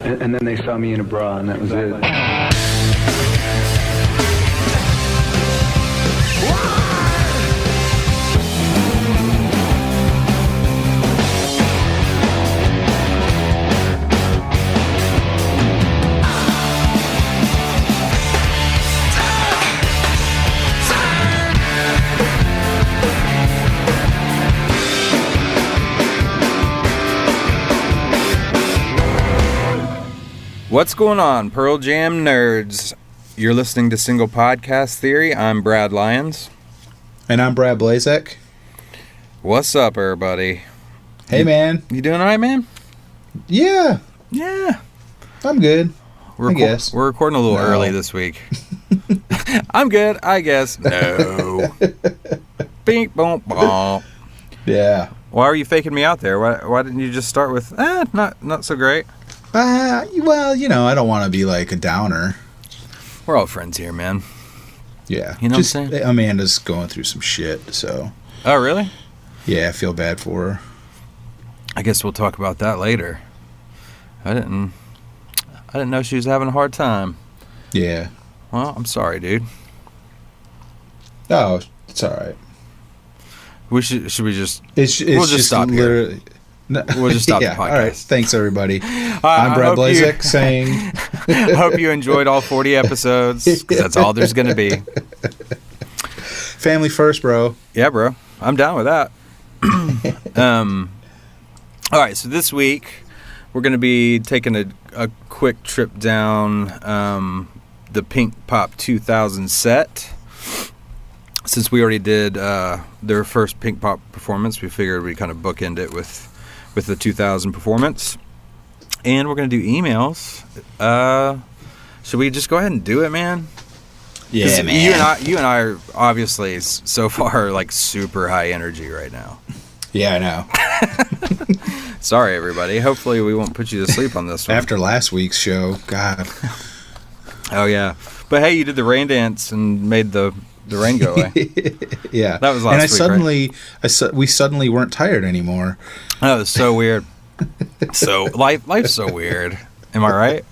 And then they saw me in a bra, and that was it. What's going on, Pearl Jam nerds? You're listening to Single Podcast Theory. I'm Brad Lyons. And I'm Brad Blazek. What's up, everybody? Hey, man. You doing all right, man? Yeah. Yeah. I'm good, I guess. We're recording a little early this week. I'm good, I guess. No. Pinkpop. Yeah. Why are you faking me out there? Why didn't you just start with, not so great? Well, I don't want to be like a downer. We're all friends here, man. Yeah. You know what I'm saying? Amanda's going through some shit, so. Oh, really? Yeah, I feel bad for her. I guess we'll talk about that later. I didn't know she was having a hard time. Yeah. Well, I'm sorry, dude. Oh, it's all right. Should we just... We'll just stop literally... here. We'll just stop the podcast. All right. Thanks, everybody. I'm Brad Blazek saying... I hope you enjoyed all 40 episodes, because that's all there's going to be. Family first, bro. Yeah, bro. I'm down with that. All right, so this week, we're going to be taking a quick trip down the Pinkpop 2000 set. Since we already did their first Pinkpop performance, we figured we'd kind of bookend it with the 2000 performance. And we're going to do emails. Should we just go ahead and do it, man? Yeah, man. You and I are obviously so far like super high energy right now. Yeah, I know. Sorry, everybody. Hopefully we won't put you to sleep on this one. After last week's show, God. Oh, yeah. But hey, you did the rain dance and made the rain go away. Yeah. That was last week, right? We suddenly weren't tired anymore. That was so weird. So life's so weird. Am I right?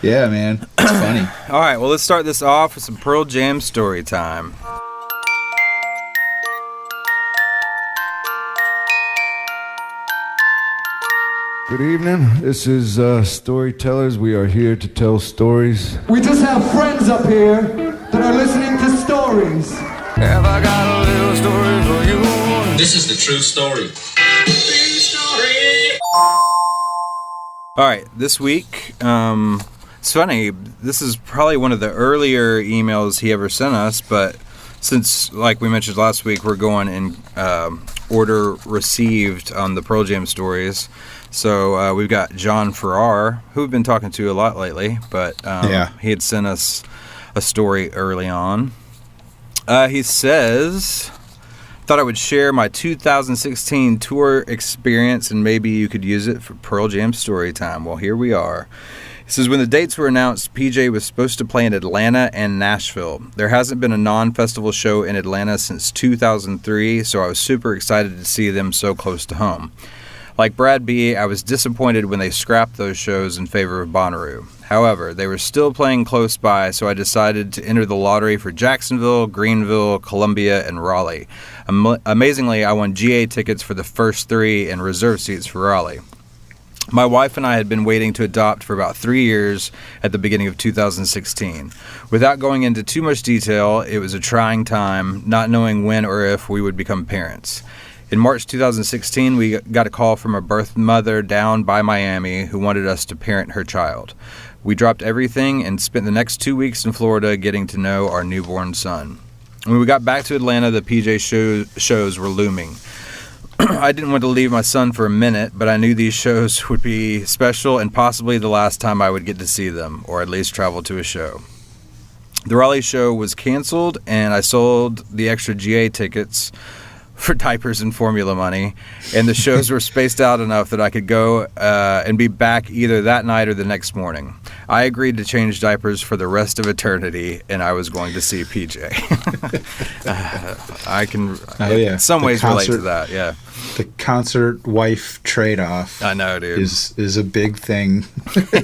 Yeah, man. It's funny. All right, well, let's start this off with some Pearl Jam story time. Good evening. This is Storytellers. We are here to tell stories. We just have friends up here that are listening to stories. Have I got a little story for you? This is the true story. True story. All right, this week, it's funny, this is probably one of the earlier emails he ever sent us, but since, like we mentioned last week, we're going in order received on the Pearl Jam stories. So we've got John Farrar, who we've been talking to a lot lately, but he had sent us a story early on. He says, thought I would share my 2016 tour experience and maybe you could use it for Pearl Jam story time. Well, here we are. He says, when the dates were announced, PJ was supposed to play in Atlanta and Nashville. There hasn't been a non-festival show in Atlanta since 2003, so I was super excited to see them so close to home. Like Brad B., I was disappointed when they scrapped those shows in favor of Bonnaroo. However, they were still playing close by, so I decided to enter the lottery for Jacksonville, Greenville, Columbia, and Raleigh. Amazingly, I won GA tickets for the first three and reserve seats for Raleigh. My wife and I had been waiting to adopt for about 3 years at the beginning of 2016. Without going into too much detail, it was a trying time, not knowing when or if we would become parents. In March 2016, we got a call from a birth mother down by Miami who wanted us to parent her child. We dropped everything and spent the next 2 weeks in Florida getting to know our newborn son. When we got back to Atlanta, the PJ shows were looming. I didn't want to leave my son for a minute, but I knew these shows would be special and possibly the last time I would get to see them, or at least travel to a show. The Raleigh show was canceled, and I sold the extra GA tickets for diapers and formula money, and the shows were spaced out enough that I could go and be back either that night or the next morning. I agreed to change diapers for the rest of eternity, and I was going to see PJ. I can, in some ways, relate to that. Yeah, the concert wife trade-off. I know, dude. Is a big thing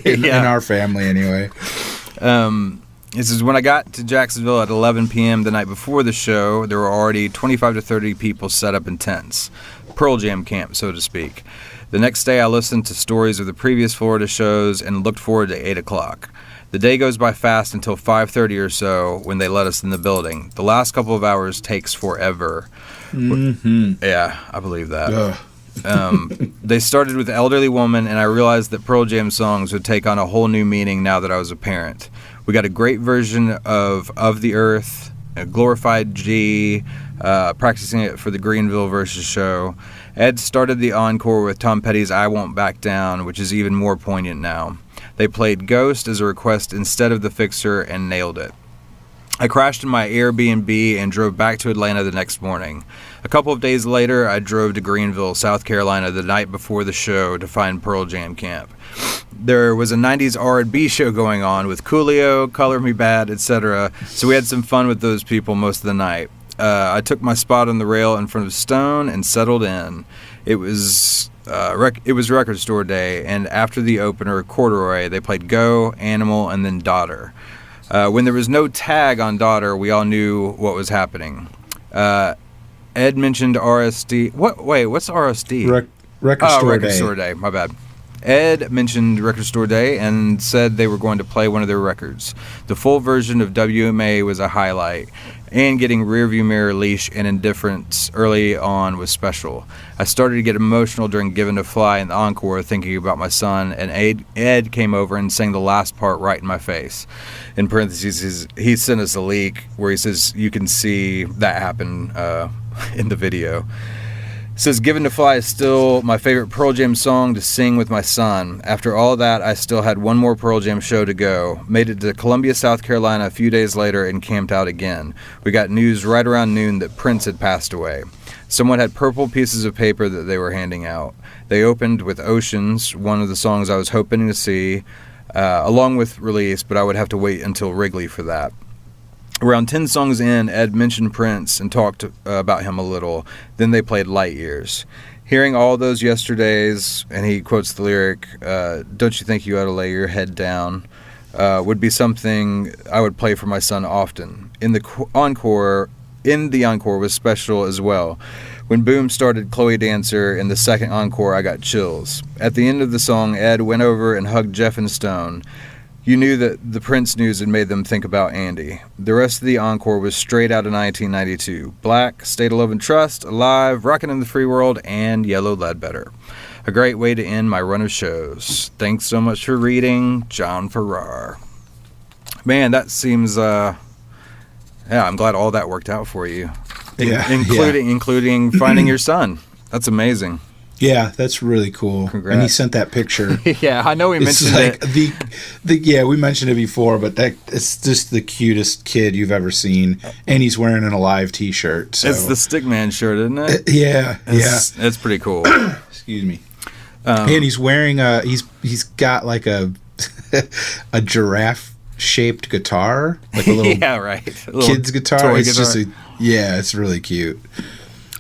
in our family, anyway. This is when I got to Jacksonville at 11 p.m. the night before the show. There were already 25 to 30 people set up in tents. Pearl Jam camp, so to speak. The next day, I listened to stories of the previous Florida shows and looked forward to 8 o'clock. The day goes by fast until 5:30 or so when they let us in the building. The last couple of hours takes forever. Mm-hmm. Yeah, I believe that. They started with Elderly Woman, and I realized that Pearl Jam songs would take on a whole new meaning now that I was a parent. We got a great version of the Earth, a glorified G, practicing it for the Greenville Versus show. Ed started the encore with Tom Petty's I Won't Back Down, which is even more poignant now. They played Ghost as a request instead of The Fixer and nailed it. I crashed in my Airbnb and drove back to Atlanta the next morning. A couple of days later, I drove to Greenville, South Carolina the night before the show to find Pearl Jam camp. There was a 90s R&B show going on with Coolio, Color Me Bad, etc., so we had some fun with those people most of the night. I took my spot on the rail in front of Stone and settled in. It was Record Store Day, and after the opener, Corduroy, they played Go, Animal, and then Daughter. When there was no tag on Daughter, we all knew what was happening. Ed mentioned RSD. What's RSD? Record Store Day. My bad. Ed mentioned Record Store Day and said they were going to play one of their records. The full version of WMA was a highlight, and getting Rearview Mirror, Leash, and Indifference early on was special. I started to get emotional during Given to Fly and the encore thinking about my son, and Ed came over and sang the last part right in my face. In parentheses, he sent us a leak where he says you can see that happen in the video. Says Given to Fly is still my favorite Pearl Jam song to sing with my son. After all that, I still had one more Pearl Jam show to go. Made it to Columbia, South Carolina a few days later and camped out again. We got news right around noon that Prince had passed away. Someone had purple pieces of paper that they were handing out. They opened with Oceans, one of the songs I was hoping to see, along with Release, but I would have to wait until Wrigley for that. Around 10 songs in, Ed mentioned Prince and talked about him a little. Then they played Light Years. Hearing all those yesterdays, and he quotes the lyric, "Don't you think you ought to lay your head down," would be something I would play for my son often. The encore was special as well. When Boom started Chloe Dancer in the second encore, I got chills. At the end of the song, Ed went over and hugged Jeff and Stone. You knew that the Prince news had made them think about Andy. The rest of the encore was straight out of 1992. Black, State of Love and Trust, Alive, Rockin' in the Free World, and Yellow Ledbetter. A great way to end my run of shows. Thanks so much for reading, John Farrar. Man, that seems, I'm glad all that worked out for you. Including finding your son. That's amazing. Yeah, that's really cool. Congrats. And he sent that picture. Yeah, I know we mentioned it. We mentioned it before, but it's just the cutest kid you've ever seen, and he's wearing an Alive T-shirt. So. It's the Stickman shirt, isn't it? It's pretty cool. Excuse me. And he's wearing he's got like a giraffe-shaped guitar, like a little kid's guitar. It's guitar. It's really cute.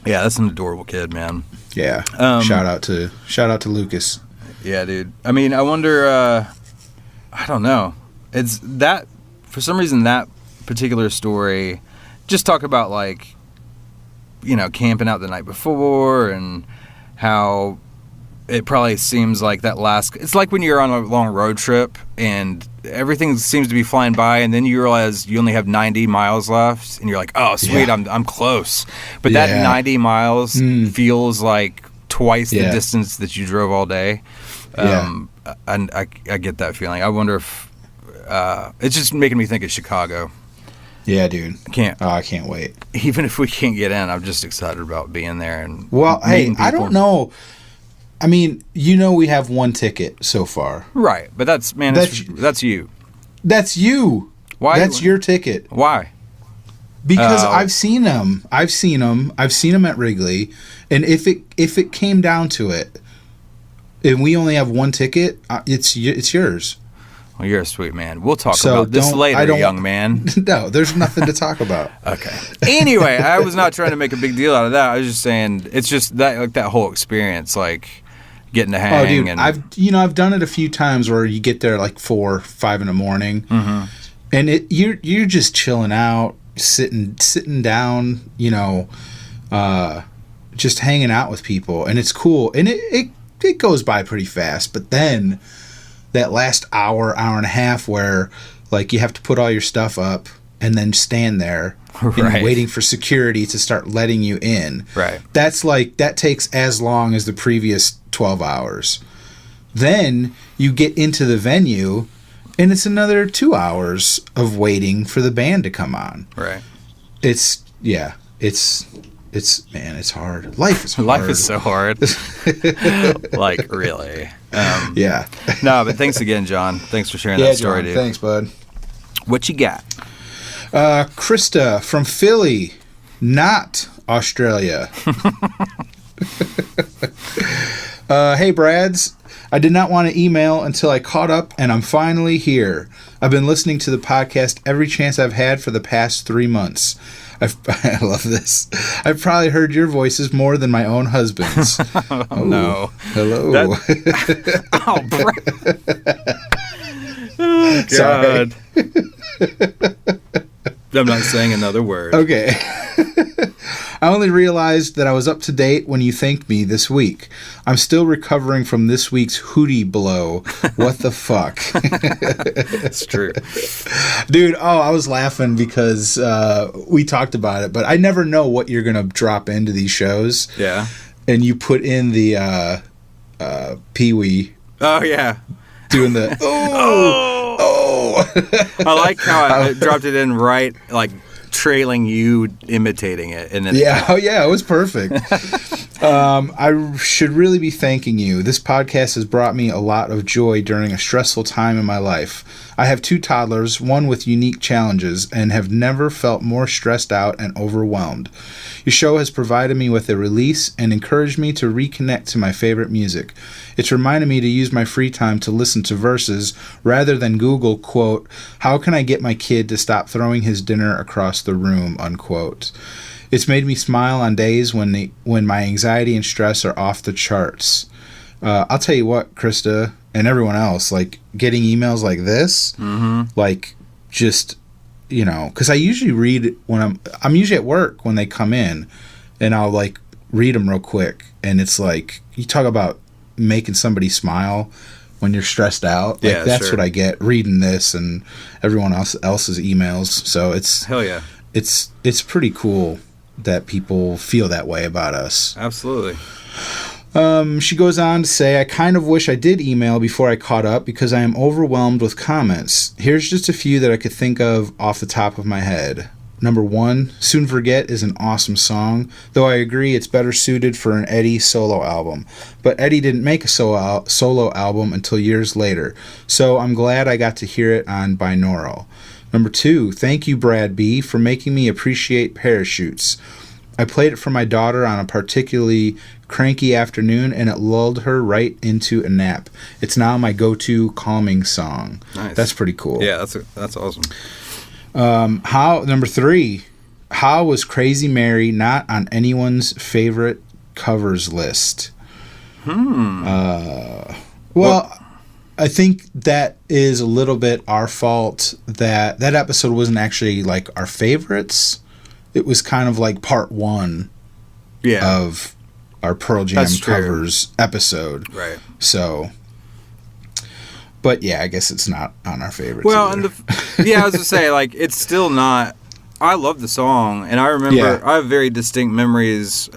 Yeah, that's an adorable kid, man. Yeah. Shout out to Lucas. Yeah, dude. I mean, I wonder. I don't know. It's that for some reason that particular story. Just talk about camping out the night before and how it probably seems like that last. It's like when you're on a long road trip and everything seems to be flying by, and then you realize you only have 90 miles left, and you're like, "Oh, sweet, yeah. I'm close." But that 90 miles feels like twice the distance that you drove all day. And I get that feeling. I wonder if it's just making me think of Chicago. Yeah, dude. I can't wait. Even if we can't get in, I'm just excited about being there and hey, I don't know. I mean, we have one ticket so far. Right, but that's you. That's you. Why? That's your ticket. Why? Because I've seen them. I've seen them at Wrigley, and if it came down to it, and we only have one ticket, it's yours. Well, you're a sweet man. We'll talk about this later, young man. No, there's nothing to talk about. Okay. Anyway, I was not trying to make a big deal out of that. I was just saying it's just that whole experience, like getting to hang. Oh, dude, and I've done it a few times where you get there like 4 or 5 in the morning, and you're just chilling out, sitting down, just hanging out with people, and it's cool, and it goes by pretty fast. But then that last hour and a half where like you have to put all your stuff up and then stand there and waiting for security to start letting you in. Right. That takes as long as the previous 12 hours. Then you get into the venue and it's another 2 hours of waiting for the band to come on. Right. It's hard. Life is hard. Life is so hard. Like, really. Yeah. No, but thanks again, John. Thanks for sharing that story, John, dude. Thanks, bud. What you got? Krista from Philly, not Australia. Hey, Brads. I did not want to email until I caught up, and I'm finally here. I've been listening to the podcast every chance I've had for the past 3 months. I love this. I've probably heard your voices more than my own husband's. Oh, no. Hello. Oh, God. I'm not saying another word. Okay. I only realized that I was up to date when you thanked me this week. I'm still recovering from this week's hootie blow. What the fuck? It's true. Dude, I was laughing because we talked about it, but I never know what you're going to drop into these shows. Yeah. And you put in the Pee-wee. Oh, yeah. Doing the, I like how I dropped it in right, like, trailing you imitating it. And then it was perfect. I should really be thanking you. This podcast has brought me a lot of joy during a stressful time in my life. I have 2 toddlers, one with unique challenges, and have never felt more stressed out and overwhelmed. Your show has provided me with a release and encouraged me to reconnect to my favorite music. It's reminded me to use my free time to listen to verses rather than Google, quote, how can I get my kid to stop throwing his dinner across the room, unquote. It's made me smile on days when my anxiety and stress are off the charts. I'll tell you what, Krista and everyone else, like getting emails like this, like just, because I usually read when I'm usually at work when they come in, and I'll like read them real quick, and it's like you talk about making somebody smile when you're stressed out. Like that's what I get reading this and everyone else's emails. So it's hell yeah, it's pretty cool that people feel that way about us. Absolutely. She goes on to say, I kind of wish I did email before I caught up because I am overwhelmed with comments. Here's just a few that I could think of off the top of my head. Number 1, Soon Forget is an awesome song, though I agree it's better suited for an Eddie solo album. But Eddie didn't make a solo album until years later, so I'm glad I got to hear it on binaural. Number 2, thank you, Brad B., for making me appreciate parachutes. I played it for my daughter on a particularly cranky afternoon, and it lulled her right into a nap. It's now my go-to calming song. Nice. That's pretty cool. Yeah, that's awesome. Number 3, how was Crazy Mary not on anyone's favorite covers list? Well, I think that is a little bit our fault that episode wasn't actually like our favorites. It was kind of like part 1 of our Pearl Jam covers episode. Right. So, but yeah, I guess it's not on our favorites. Well, either. I was going to say, like, it's still not. I love the song, and I remember I have very distinct memories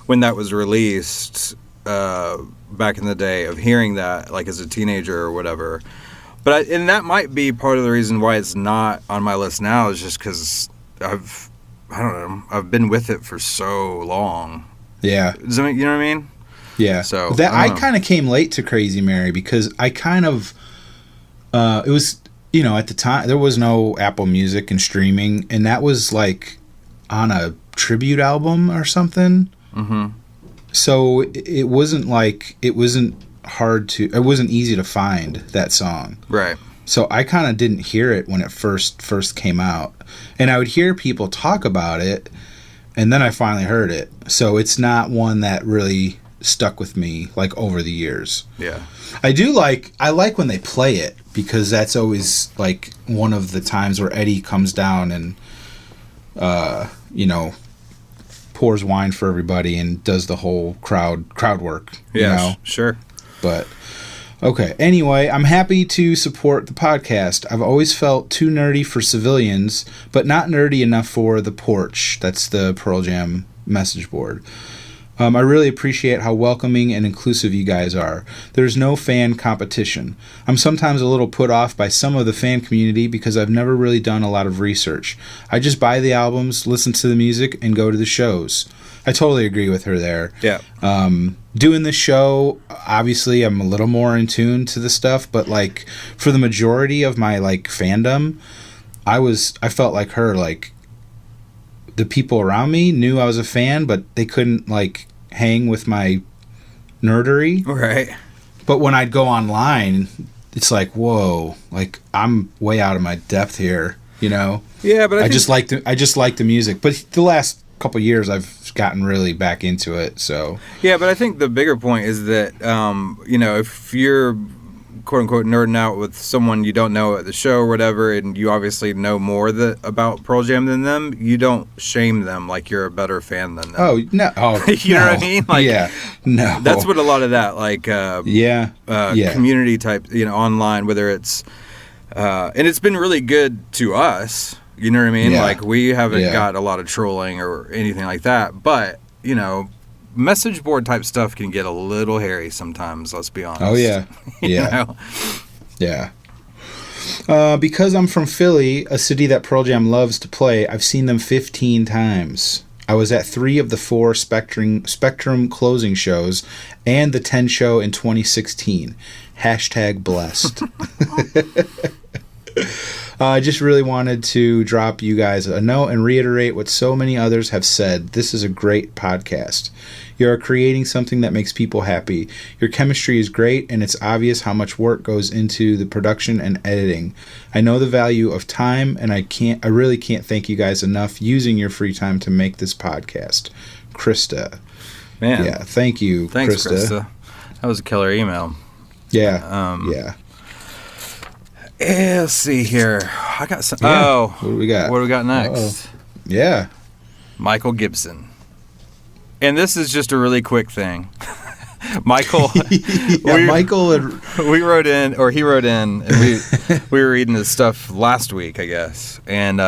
when that was released back in the day of hearing that, like, as a teenager or whatever. But and that might be part of the reason why it's not on my list now, is just because I've been with it for so long. Yeah. Does that make, you know what I mean? Yeah. So I kind of came late to Crazy Mary because I kind of it you know, at the time there was no Apple Music and streaming, and that was like on a tribute album or something. Mm-hmm. So it wasn't like it wasn't easy to find that song. Right. So I kind of didn't hear it when it first came out, and I would hear people talk about it, and then I finally heard it. So it's not one that really stuck with me like over the years. Yeah. I like when they play it, because that's always like one of the times where Eddie comes down and you know, pours wine for everybody and does the whole crowd work. Yeah, you know? Sure. But okay. Anyway, I'm happy to support the podcast. I've always felt too nerdy for civilians, but not nerdy enough for the porch. That's the Pearl Jam message board. I really appreciate how welcoming and inclusive you guys are. There's no fan competition. I'm sometimes a little put off by some of the fan community because I've never really done a lot of research. I just buy the albums, listen to the music, and go to the shows. I totally agree with her there. Yeah. Doing this show, obviously I'm a little more in tune to the stuff, but like for the majority of my like fandom, I felt like her, like the people around me knew I was a fan, but they couldn't like hang with my nerdery. Right. But when I'd go online, it's like, whoa, like I'm way out of my depth here, you know? Yeah, but I just like the music. But the last couple years I've gotten really back into it, so. Yeah, but I think the bigger point is that you know, if you're quote unquote nerding out with someone you don't know at the show or whatever, and you obviously know more about Pearl Jam than them, you don't shame them like you're a better fan than them. Oh no! Oh, you know what I mean? Like, yeah, no. That's what a lot of that like community type, you know, online, whether it's and it's been really good to us. You know what I mean? Yeah. Like we haven't got a lot of trolling or anything like that, but you know. Message board type stuff can get a little hairy sometimes, let's be honest. Oh, yeah. Yeah. You know? Yeah. Because I'm from Philly, a city that Pearl Jam loves to play, I've seen them 15 times. I was at 3 of the 4 Spectrum closing shows and the 10 show in 2016. #blessed. I just really wanted to drop you guys a note and reiterate what so many others have said. This is a great podcast. You are creating something that makes people happy. Your chemistry is great, and it's obvious how much work goes into the production and editing. I know the value of time, and I really can't thank you guys enough using your free time to make this podcast. Krista. Man. Yeah, thank you, Thanks, Krista. That was a killer email. Yeah. Yeah. Let's see here. I got some. Yeah. Oh, What do we got? What do we got next? Yeah. Michael Gibson. And this is just a really quick thing. Michael. Michael. We wrote in, or he wrote in, and we were reading his stuff last week, I guess. And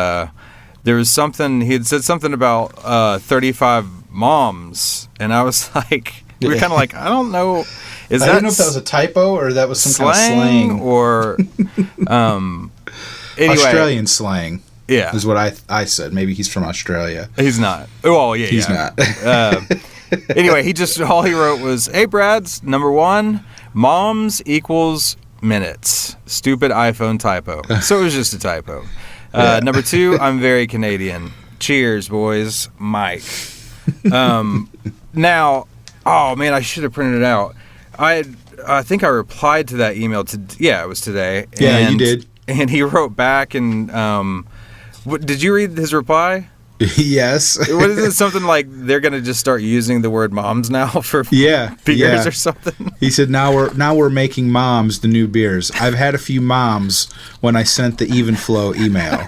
there was something, he had said something about 35 moms. And I was like, we were kind of like, I don't know. I didn't know if that was a typo or that was some kind of slang. Or anyway, Australian slang. Yeah. Is what I said. Maybe he's from Australia. He's not. Well, yeah, he's not. Anyway, all he wrote was, "Hey, Brad's number 1, moms equals minutes. Stupid iPhone typo." So it was just a typo. Number 2, I'm very Canadian. Cheers, boys. Mike. Now, oh man, I should have printed it out. I think I replied to that email it was today. Yeah, you did. And he wrote back and did you read his reply? Yes. What is it? Something like they're going to just start using the word moms now for beers or something? He said now we're making moms the new beers. I've had a few moms when I sent the Even Flow email.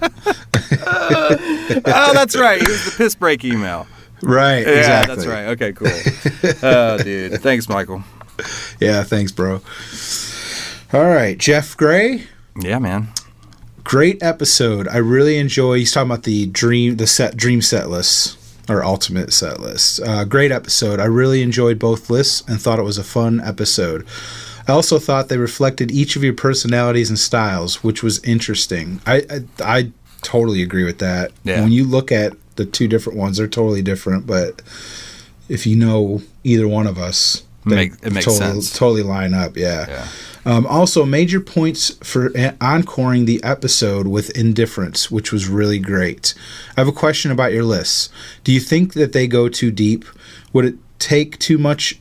Oh, that's right. It was the piss break email. Right. Yeah, exactly. That's right. Okay, cool. Oh, dude. Thanks, Michael. Yeah, thanks, bro. All right, Jeff Gray. Yeah, man. Great episode. I really enjoy. He's talking about the dream set list or ultimate set list. Great episode. I really enjoyed both lists and thought it was a fun episode. I also thought they reflected each of your personalities and styles, which was interesting. I totally agree with that. Yeah. When you look at the 2 different ones, they're totally different. But if you know either one of us, it makes sense. Totally line up, yeah. Also, major points for encoring the episode with Indifference, which was really great. I have a question about your lists. Do you think that they go too deep? Would it take too much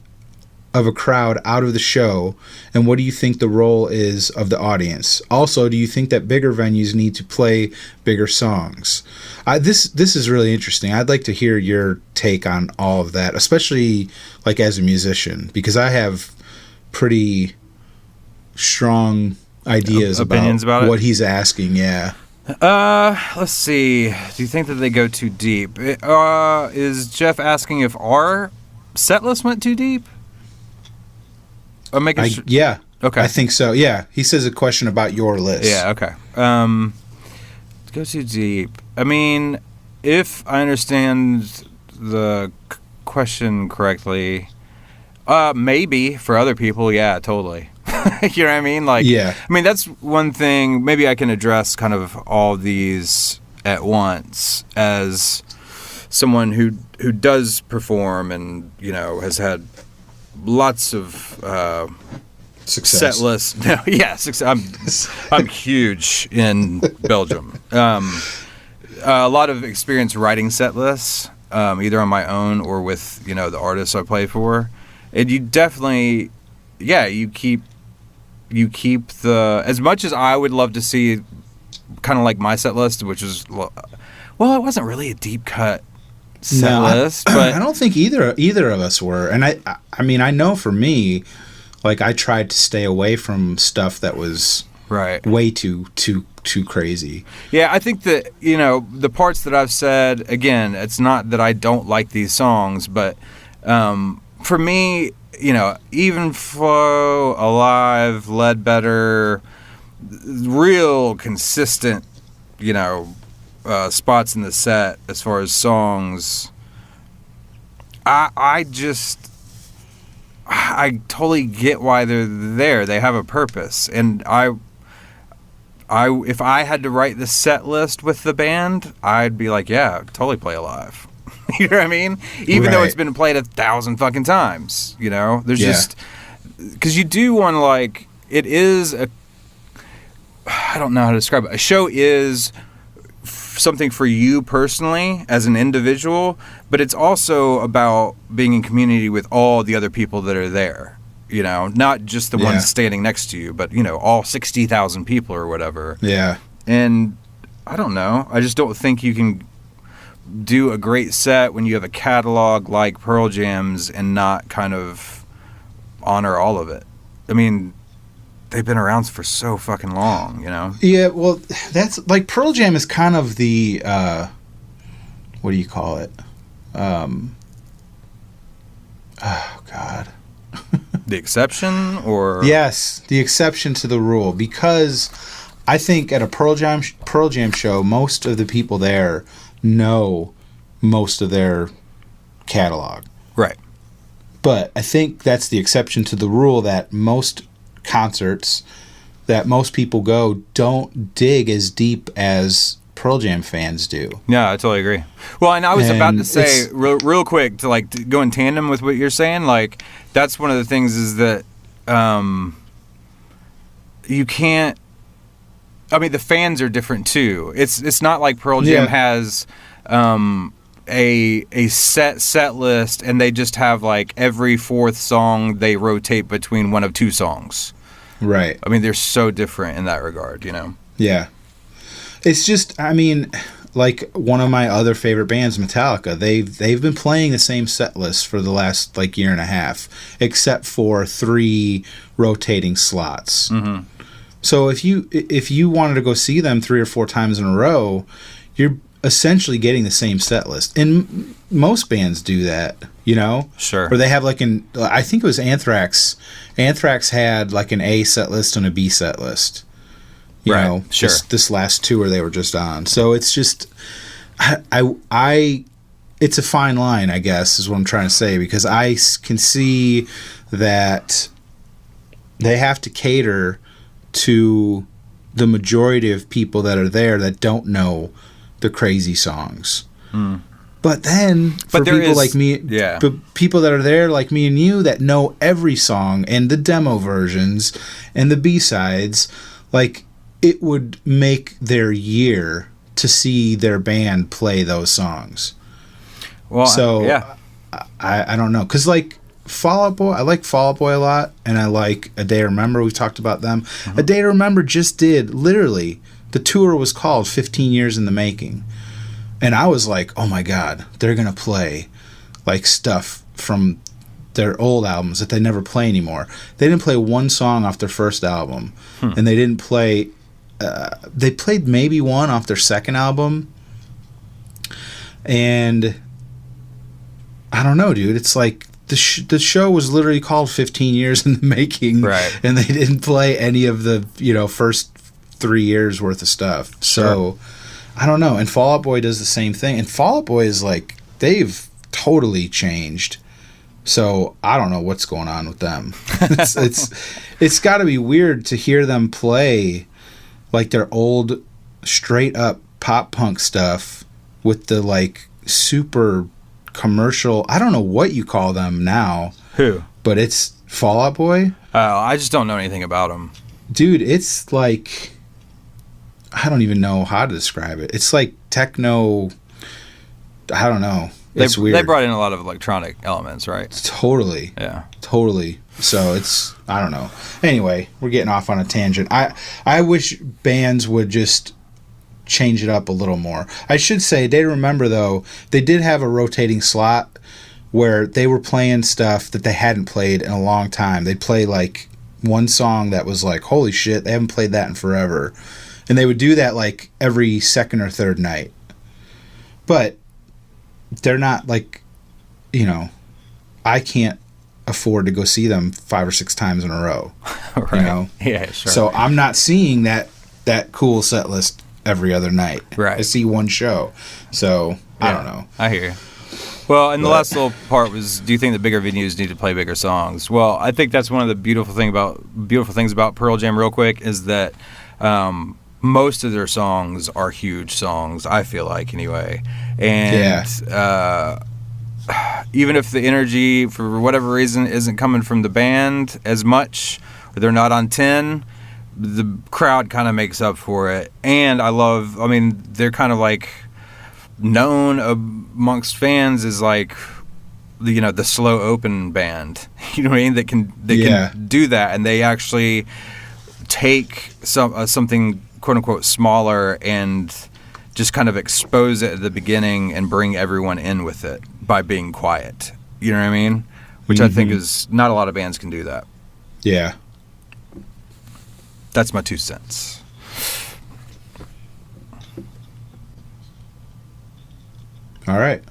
of a crowd out of the show? And what do you think the role is of the audience? Also, do you think that bigger venues need to play bigger songs? This is really interesting. I'd like to hear your take on all of that, especially like as a musician, because I have pretty strong ideas opinions about what it? he's asking. Yeah. Let's see. Do you think that they go too deep? Is Jeff asking if our set list went too deep? I'm making sure. Yeah. Okay. I think so. Yeah. He says a question about your list. Yeah. Okay. Go too deep. I mean, if I understand the question correctly, maybe for other people, yeah, totally. You know what I mean? Like, yeah. I mean, that's one thing. Maybe I can address kind of all these at once as someone who does perform and, you know, has had lots of Success. set lists. No, yeah, I'm huge in Belgium. A lot of experience writing set lists, either on my own or with, you know, the artists I play for. And you definitely, yeah, you keep the, as much as I would love to see kind of like my set list, which is, well, it wasn't really a deep cut set list, but I don't think either of us were. And I mean, I know for me, like, I tried to stay away from stuff that was right, way too crazy. Yeah, I think that, you know, the parts that I've said, again, it's not that I don't like these songs, but for me, you know, Even Flow, Alive, Ledbetter, real consistent, you know, spots in the set as far as songs. I totally get why they're there. They have a purpose, and if I had to write the set list with the band, I'd be like, yeah, totally play Alive. You know what I mean? Even though it's been played 1,000 fucking times, you know? There's just, because you do want to, like, it is I don't know how to describe it. A show is something for you personally as an individual, but it's also about being in community with all the other people that are there, you know? Not just the ones standing next to you, but, you know, all 60,000 people or whatever. Yeah. And I don't know. I just don't think you can do a great set when you have a catalog like Pearl Jam's and not kind of honor all of it. I mean, they've been around for so fucking long, you know? Yeah, well, that's like Pearl Jam is kind of the what do you call it? Oh God. The exception, or yes, the exception to the rule, because I think at a Pearl Jam show, most of the people there know most of their catalog. Right. But I think that's the exception to the rule, that most concerts that most people go don't dig as deep as Pearl Jam fans do. Yeah, I totally agree. Well, and I was about to say real quick to like go in tandem with what you're saying, like that's one of the things is that you can't, I mean, the fans are different too. It's not like Pearl Jam has a set list and they just have like every fourth song they rotate between one of two songs. Right. I mean, they're so different in that regard, you know? Yeah. It's just, I mean, like one of my other favorite bands, Metallica, they've been playing the same set list for the last like year and a half, except for 3 rotating slots. Mm-hmm. So if you wanted to go see them 3 or 4 times in a row, you're essentially getting the same set list. And most bands do that, you know? Sure. Or they have like I think it was Anthrax. Anthrax had like an A set list and a B set list. You know, sure. This last tour they were just on. So it's just, it's a fine line, I guess, is what I'm trying to say, because I can see that they have to cater to the majority of people that are there that don't know the crazy songs. But then for But there people is- like me, yeah. but people that are there like me and you that know every song and the demo versions and the B-sides, like it would make their year to see their band play those songs. Well, So yeah. I don't know, because like Fall Out Boy, I like Fall Out Boy a lot, and I like A Day to Remember. We've talked about them. Mm-hmm. A Day to Remember just did, literally, the tour was called 15 Years in the Making. And I was like, oh my God, they're going to play like stuff from their old albums that they never play anymore. They didn't play one song off their first album. And they didn't play, they played maybe one off their second album. And I don't know, dude. It's like the show was literally called 15 Years in the Making. Right. And they didn't play any of the, first 3 years worth of stuff. So I don't know. And Fall Out Boy does the same thing. And Fall Out Boy is like, they've totally changed. So I don't know what's going on with them. It's got to be weird to hear them play like their old straight up pop punk stuff with the like super commercial. I don't know what you call them now. Who? But it's Fall Out Boy. Oh, I just don't know anything about them. Dude, it's like, I don't even know how to describe it. It's like techno. I don't know. It's weird. They brought in a lot of electronic elements, right? Totally. Yeah. Totally. So it's, I don't know. Anyway, we're getting off on a tangent. I wish bands would just change it up a little more. I should say, Day to Remember, though, they did have a rotating slot where they were playing stuff that they hadn't played in a long time. They'd play like one song that was like, holy shit, they haven't played that in forever. And they would do that like every second or third night. But they're not like, I can't afford to go see them 5 or 6 times in a row. Right. Yeah, sure. So I'm not seeing that cool set list every other night. Right. I see one show. So I don't know. I hear you. Well, and the last little part was, do you think the bigger venues need to play bigger songs? Well, I think that's one of the beautiful things about Pearl Jam, real quick, is that most of their songs are huge songs, I feel like, anyway. And even if the energy, for whatever reason, isn't coming from the band as much, or they're not on 10, the crowd kind of makes up for it. And they're kind of like known amongst fans as like the slow open band. You know what I mean? They can do that, and they actually take something quote unquote smaller and just kind of expose it at the beginning and bring everyone in with it by being quiet. You know what I mean? Which I think is not a lot of bands can do that. Yeah. That's my 2 cents. All right.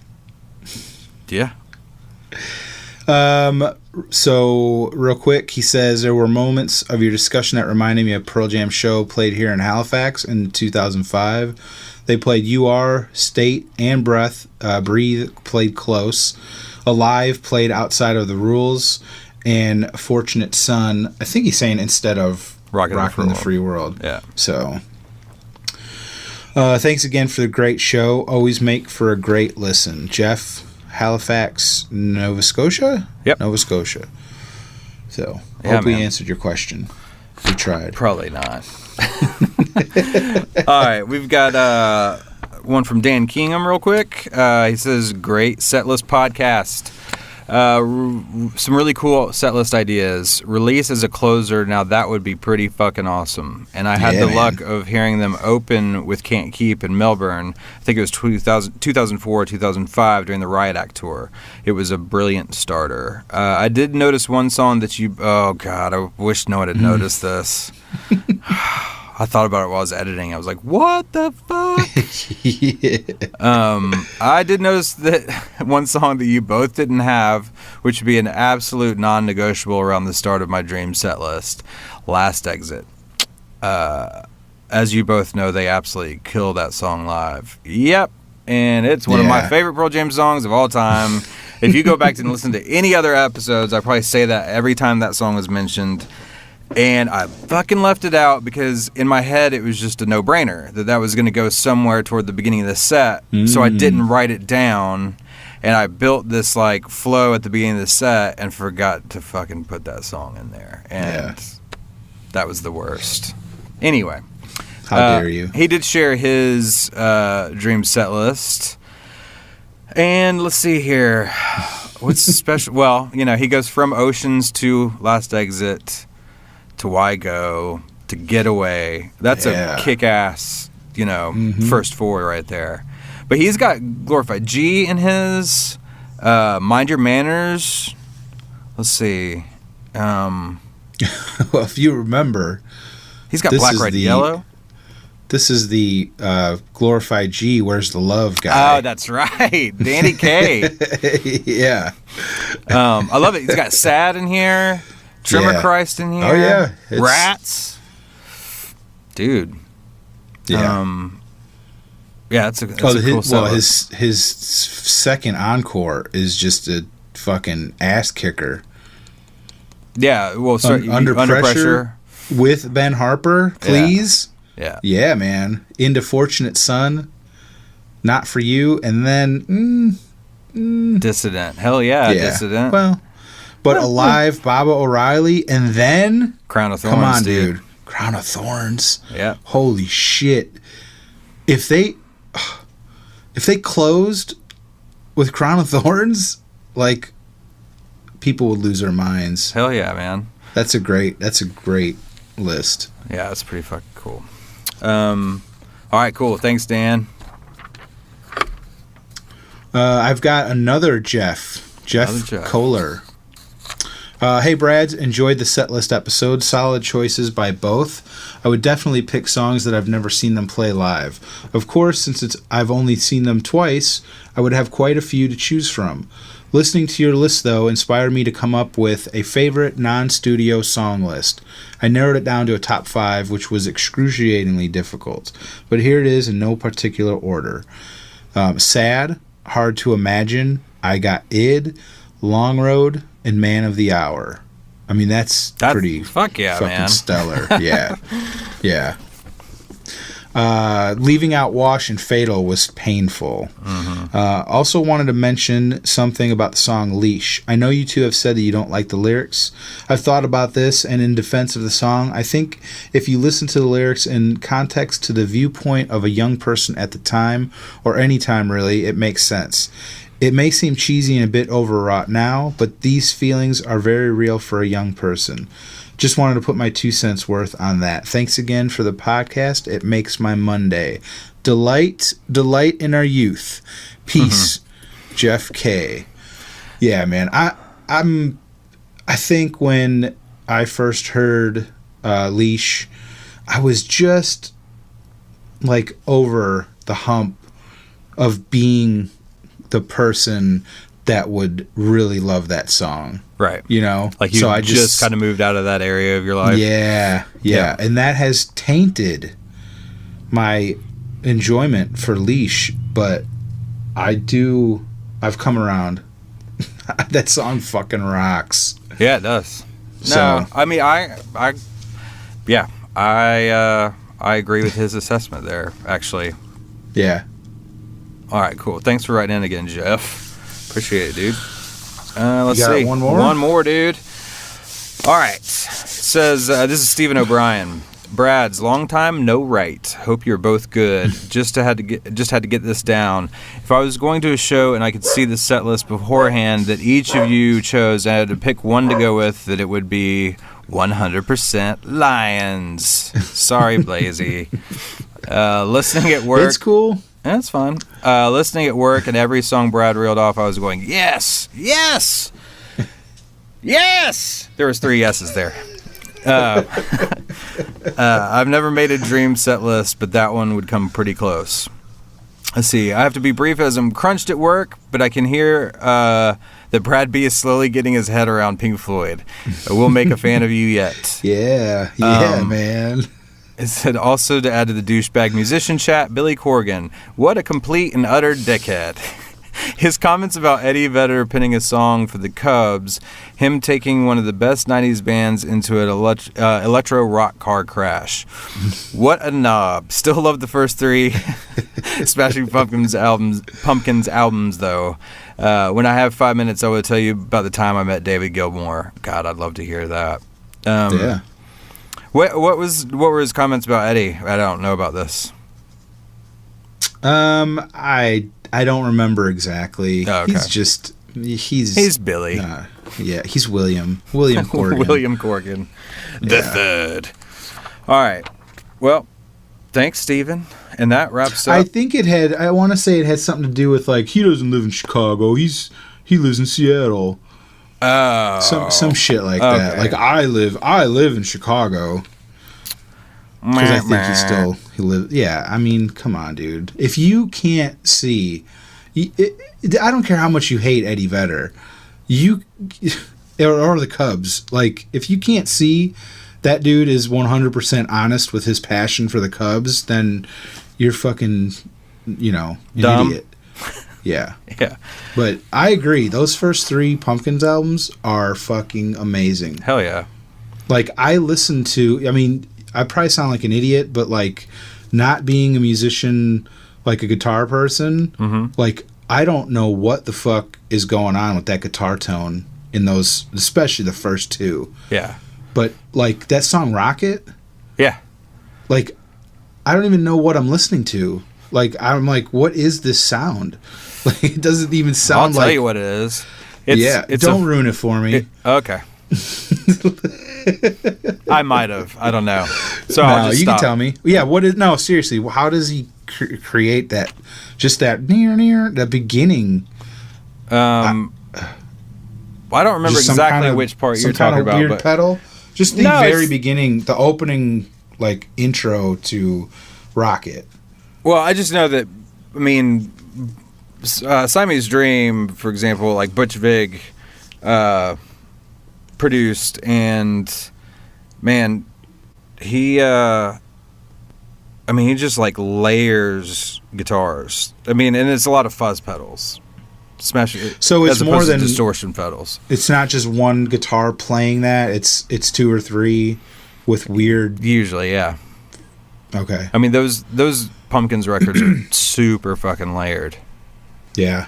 Yeah. So real quick, he says there were moments of your discussion that reminded me of Pearl Jam show played here in Halifax in 2005. They played You Are, State, and Breathe played Close. Alive played Outside of the Rules, and Fortunate Son, I think he's saying instead of Rockin' the Free World. Yeah. So thanks again for the great show. Always make for a great listen. Jeff, Halifax, Nova Scotia? Yep. Nova Scotia. So, Yeah, hope we man. answered your question. We tried. Probably not. All right, we've got one from Dan Kingham real quick. He says, great setlist podcast. Some really cool setlist ideas. Release as a closer, now that would be pretty fucking awesome. And I had luck of hearing them open with Can't Keep in Melbourne. I think it was 2004, 2005 during the Riot Act tour. It was a brilliant starter. I did notice one song that oh God, I wish no one had noticed this. I thought about it while I was editing. I was like, what the fuck? I did notice that one song that you both didn't have, which would be an absolute non-negotiable around the start of my dream set list, Last Exit. As you both know, they absolutely kill that song live. Yep. And it's one of my favorite Pearl Jam songs of all time. If you go back and listen to any other episodes, I probably say that every time that song was mentioned. And I fucking left it out because in my head it was just a no-brainer that was going to go somewhere toward the beginning of the set. So I didn't write it down, and I built this like flow at the beginning of the set and forgot to fucking put that song in there. And that was the worst. Anyway. How dare you? He did share his dream set list. And let's see here. What's special? Well, you know, he goes from Oceans to Last Exit to Why Go to Getaway. That's a kick-ass, you know, first four right there. But he's got Glorified G in his. Mind Your Manners. Let's see. Well, if you remember, he's got Black, Red, Yellow. This is the Glorified G, Where's the Love guy. Oh, that's right. Danny Kaye. Yeah. I love it. He's got Sad in here. Trimmer Christ in here. Oh, yeah. Rats. Dude. Yeah. Yeah, it's a cool song. Well, his second encore is just a fucking ass kicker. Yeah, well, Under Pressure with Ben Harper, please. Yeah. Yeah, man. Into Fortunate Son, Not For You, and then Dissident. Hell yeah, Dissident. Well, but Alive, Baba O'Reilly, and then Crown of Thorns. Come on, dude. Crown of Thorns. Yeah. Holy shit. If they closed with Crown of Thorns, like, people would lose their minds. Hell yeah, man. That's a great list. Yeah, that's pretty fucking cool. All right, cool. Thanks, Dan. I've got another Jeff Kohler. Hey, Brad, enjoyed the setlist episode. Solid choices by both. I would definitely pick songs that I've never seen them play live. Of course, since I've only seen them twice, I would have quite a few to choose from. Listening to your list, though, inspired me to come up with a favorite non-studio song list. I narrowed it down to a top 5, which was excruciatingly difficult. But here it is in no particular order. Sad, Hard to Imagine, I Got Id, Long Road, and Man of the Hour. I mean, that's pretty fucking man. Stellar. Yeah. Yeah. Leaving out Wash and Fatal was painful. Also wanted to mention something about the song Leash. I know you two have said that you don't like the lyrics. I've thought about this, and in defense of the song, I think if you listen to the lyrics in context to the viewpoint of a young person at the time, or any time really, it makes sense. It may seem cheesy and a bit overwrought now, but these feelings are very real for a young person. Just wanted to put my 2 cents worth on that. Thanks again for the podcast. It makes my Monday. Delight in our youth. Peace. Jeff K. Yeah, man. I think when I first heard Leash, I was just like over the hump of being the person that would really love that song. Right. You know? Like you just kind of moved out of that area of your life. Yeah. And that has tainted my enjoyment for Leash, but I've come around. That song fucking rocks. Yeah, it does. So, no, I mean, I agree with his assessment there, actually. Yeah. All right, cool. Thanks for writing in again, Jeff. Appreciate it, dude. Let's see. One more? One more, dude. All right. It says, this is Stephen O'Brien. Brad's long time no right. Hope you're both good. Just had to get this down. If I was going to a show and I could see the set list beforehand that each of you chose, I had to pick one to go with, that it would be 100% Lions. Sorry, Blazy. Listening at work. It's cool. That's fine. Listening at work, and every song Brad reeled off, I was going, yes, yes, yes. There was 3 yeses there. I've never made a dream set list, but that one would come pretty close. Let's see. I have to be brief as I'm crunched at work, but I can hear that Brad B is slowly getting his head around Pink Floyd. We'll make a fan of you yet. Yeah, man. It said also to add to the douchebag musician chat, Billy Corgan. What a complete and utter dickhead. His comments about Eddie Vedder penning a song for the Cubs, him taking one of the best 90s bands into an electro rock car crash. What a knob. Still love the first 3 Smashing Pumpkins albums, though. When I have 5 minutes, I will tell you about the time I met David Gilmour. God, I'd love to hear that. Yeah. What were his comments about Eddie? I don't know about this. I don't remember exactly. Oh, okay. He's Billy. Yeah, he's William Corgan. William Corgan, the third. All right. Well, thanks, Steven. And that wraps up. I want to say it had something to do with, like, he doesn't live in Chicago. He lives in Seattle. Oh. Some shit like that. Like, I live in Chicago. Because I think he lives. Yeah, I mean, come on, dude. If you can't see, I don't care how much you hate Eddie Vedder, or the Cubs. Like, if you can't see that dude is 100% honest with his passion for the Cubs, then you're fucking, an dumb idiot. Yeah. Yeah. But I agree. Those first 3 Pumpkins albums are fucking amazing. Hell yeah. Like, I listen to, I mean, I probably sound like an idiot, but, like, not being a musician, like a guitar person, like, I don't know what the fuck is going on with that guitar tone in those, especially the first 2. Yeah. But, like, that song Rocket, Yeah. like, I don't even know what I'm listening to. Like, I'm like, what is this sound? Like, it doesn't even sound like... I'll tell you what it is. Don't ruin it for me. Okay. I might have. I don't know. So no, I'll just you stop. can tell me. Yeah, no, seriously, how does he create that, just that near, that beginning? I don't remember exactly which part you're talking about. Weird but pedal? Just the very beginning, the opening, like, intro to Rocket. Well, I just know that, I mean, Siamese Dream, for example, like Butch Vig produced, and man, he just like layers guitars. I mean, and it's a lot of fuzz pedals. So it's more than distortion pedals. It's not just one guitar playing that. It's 2 or 3 with weird. Usually, yeah. Okay. I mean, those Pumpkins records are super fucking layered. Yeah.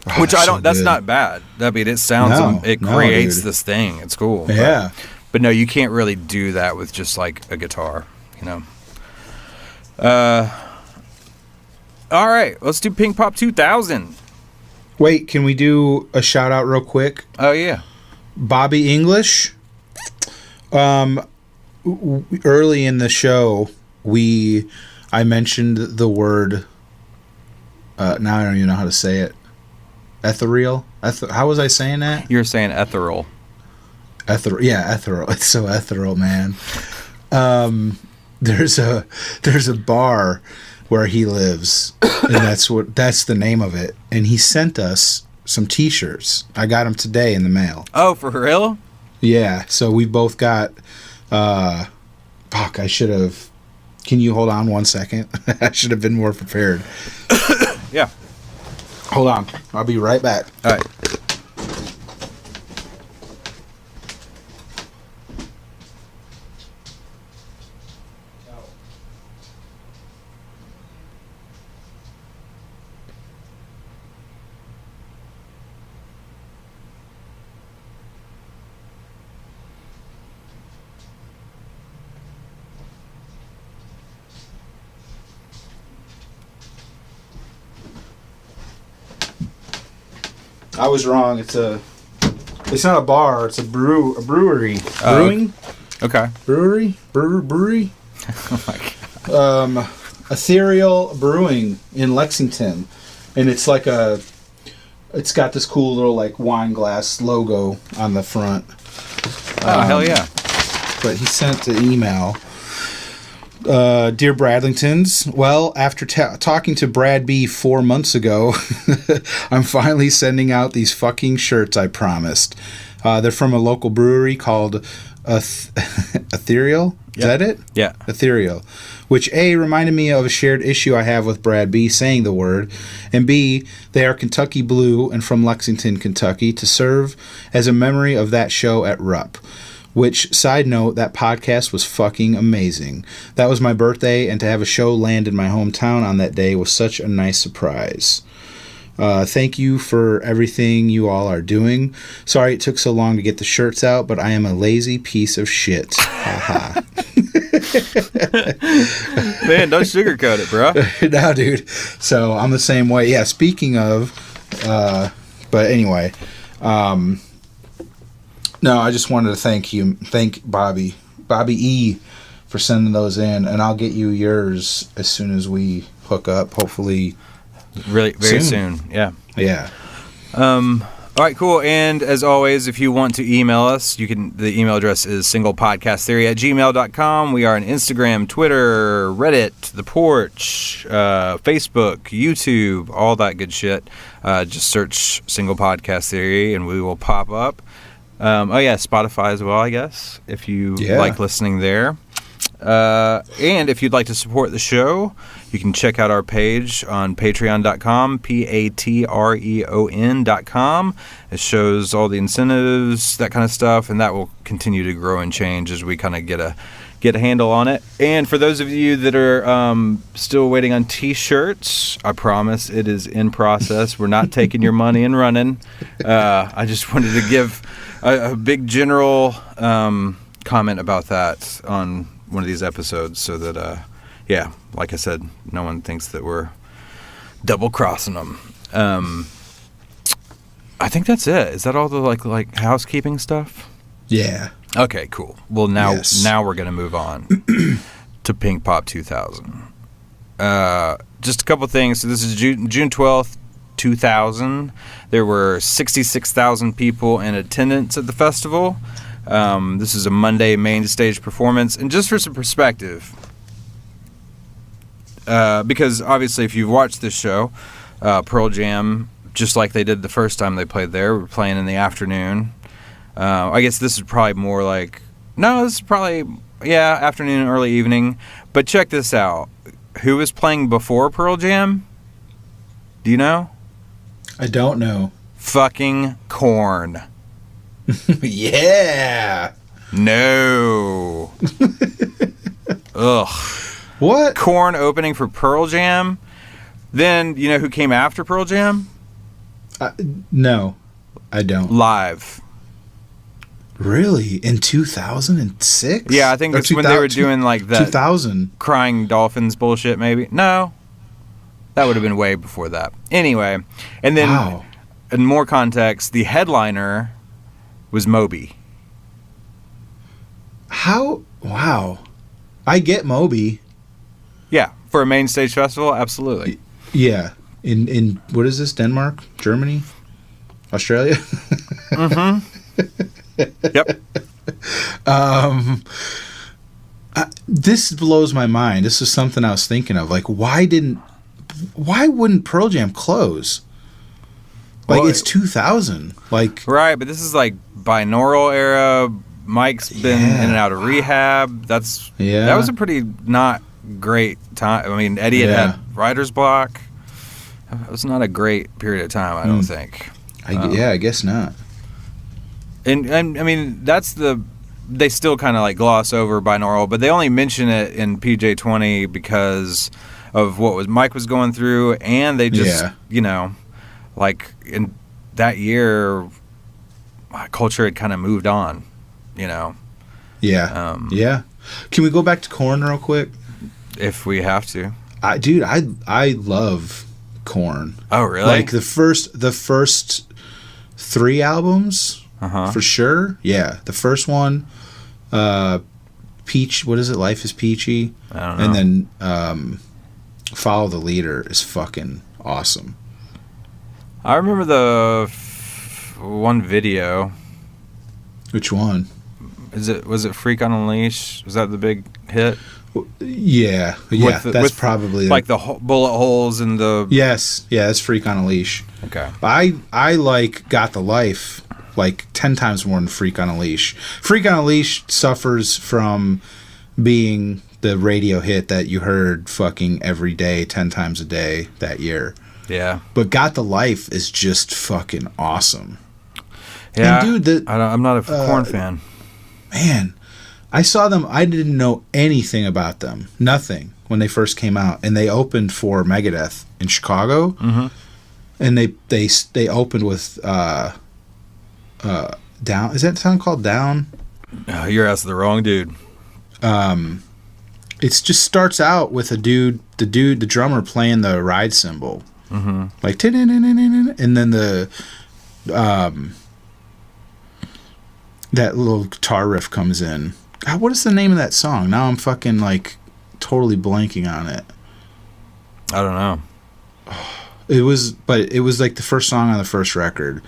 Oh, which I don't. That's not bad. I mean, it sounds. It creates this thing. It's cool. Yeah. But no, you can't really do that with just like a guitar. All right, let's do Pinkpop 2000. Wait, can we do a shout out real quick? Oh yeah. Bobby English. Early in the show, I mentioned the word. Now I don't even know how to say it. Ethereal? How was I saying that? You were saying ethereal. Yeah, ethereal. It's so ethereal, man. There's a bar where he lives, and that's the name of it. And he sent us some T-shirts. I got them today in the mail. Oh, for real? Yeah. So we both got. Fuck! I should have. Can you hold on 1 second? I should have been more prepared. Yeah. Hold on. I'll be right back. All right. I was wrong. It's not a bar. It's a brewery. Brewing? Okay. Brewery? Brewery? Oh my God. Ethereal Brewing in Lexington. And it's like it's got this cool little like wine glass logo on the front. Oh, hell yeah. But he sent an email. Dear Bradlingtons, well, after talking to Brad B 4 months ago, I'm finally sending out these fucking shirts I promised. They're from a local brewery called Ethereal. Is that it? Yeah. Ethereal. which A, reminded me of a shared issue I have with Brad B saying the word, and B, they are Kentucky Blue and from Lexington, Kentucky, to serve as a memory of that show at Rupp. Which, side note, that podcast was fucking amazing. That was my birthday, and to have a show land in my hometown on that day was such a nice surprise. Thank you for everything you all are doing. Sorry it took so long to get the shirts out, but I am a lazy piece of shit. Haha. Man, don't sugarcoat it, bro. No, dude. So I'm the same way. Yeah, speaking of, but anyway, no, I just wanted to thank Bobby E for sending those in, and I'll get you yours as soon as we hook up, hopefully really very soon. Yeah. All right, cool. And as always, if you want to email us, the email address is singlepodcasttheory@gmail.com. We are on Instagram, Twitter, Reddit, The Porch, Facebook, YouTube, all that good shit. Just search Single Podcast Theory and we will pop up. Spotify as well, I guess, if you like listening there. And if you'd like to support the show, you can check out our page on patreon.com, patreon.com. It shows all the incentives, that kind of stuff, and that will continue to grow and change as we kind of get a handle on it. And for those of you that are still waiting on t-shirts, I promise it is in process. We're not taking your money and running. I just wanted to give a big general comment about that on one of these episodes so that, like I said, no one thinks that we're double-crossing them. I think that's it. Is that all the like housekeeping stuff? Yeah. Okay, cool. Well, now we're going to move on to Pinkpop 2000. Just a couple things. So this is June 12th, 2000. There were 66,000 people in attendance at the festival. This is a Monday main stage performance. And just for some perspective, because obviously if you've watched this show, Pearl Jam, just like they did the first time they played there, were playing in the afternoon. I guess this is probably more like... No, this is probably, afternoon, early evening. But check this out. Who was playing before Pearl Jam? Do you know? I don't know. Fucking Korn. Yeah. No. Ugh. What? Korn opening for Pearl Jam. Then, you know who came after Pearl Jam? No, I don't. Live. Really? In 2006? Yeah, I think that's when they were doing like that 2000 Crying Dolphins bullshit, maybe. No. That would have been way before that. Anyway, and then in more context, the headliner was Moby. How? Wow. I get Moby. Yeah, for a main stage festival, absolutely. Yeah. In what is this? Denmark? Germany? Australia? Mm-hmm. Yep. This blows my mind. This is something I was thinking of. Like, why wouldn't Pearl Jam close? Like, it's 2000. Like, right, but this is like binaural era. Mike's been in and out of rehab. That was a pretty not great time. I mean, Eddie had writer's block. It was not a great period of time, I don't think. I guess not. And I mean, they still kind of like gloss over binaural, but they only mention it in PJ20 because of what Mike was going through, and they just, like in that year, culture had kind of moved on, Yeah. Yeah. Can we go back to Korn real quick? If we have to. I love Korn. Oh, really? Like the first 3 albums, for sure. Yeah, the first one, Peach. What is it? Life is Peachy. I don't know. And then Follow the Leader is fucking awesome. I remember the one video. Which one? Was it Freak on a Leash? Was that the big hit? Yeah, that's probably like the bullet holes in the... Yes, it's Freak on a Leash. Okay. I like Got the Life like 10 times more than Freak on a Leash. Freak on a Leash suffers from being the radio hit that you heard fucking every day, 10 times a day that year. Yeah. But Got the Life is just fucking awesome. Yeah. And dude, I'm not a Korn fan. Man, I saw them. I didn't know anything about them. Nothing when they first came out. And they opened for Megadeth in Chicago. Mm-hmm. And they opened with Down. Is that song called Down? Oh, you're asking the wrong dude. It just starts out with the drummer playing the ride cymbal. Mm-hmm. Like, and then that little guitar riff comes in. God, what is the name of that song? Now I'm fucking like totally blanking on it. I don't know. It was like the first song on the first record,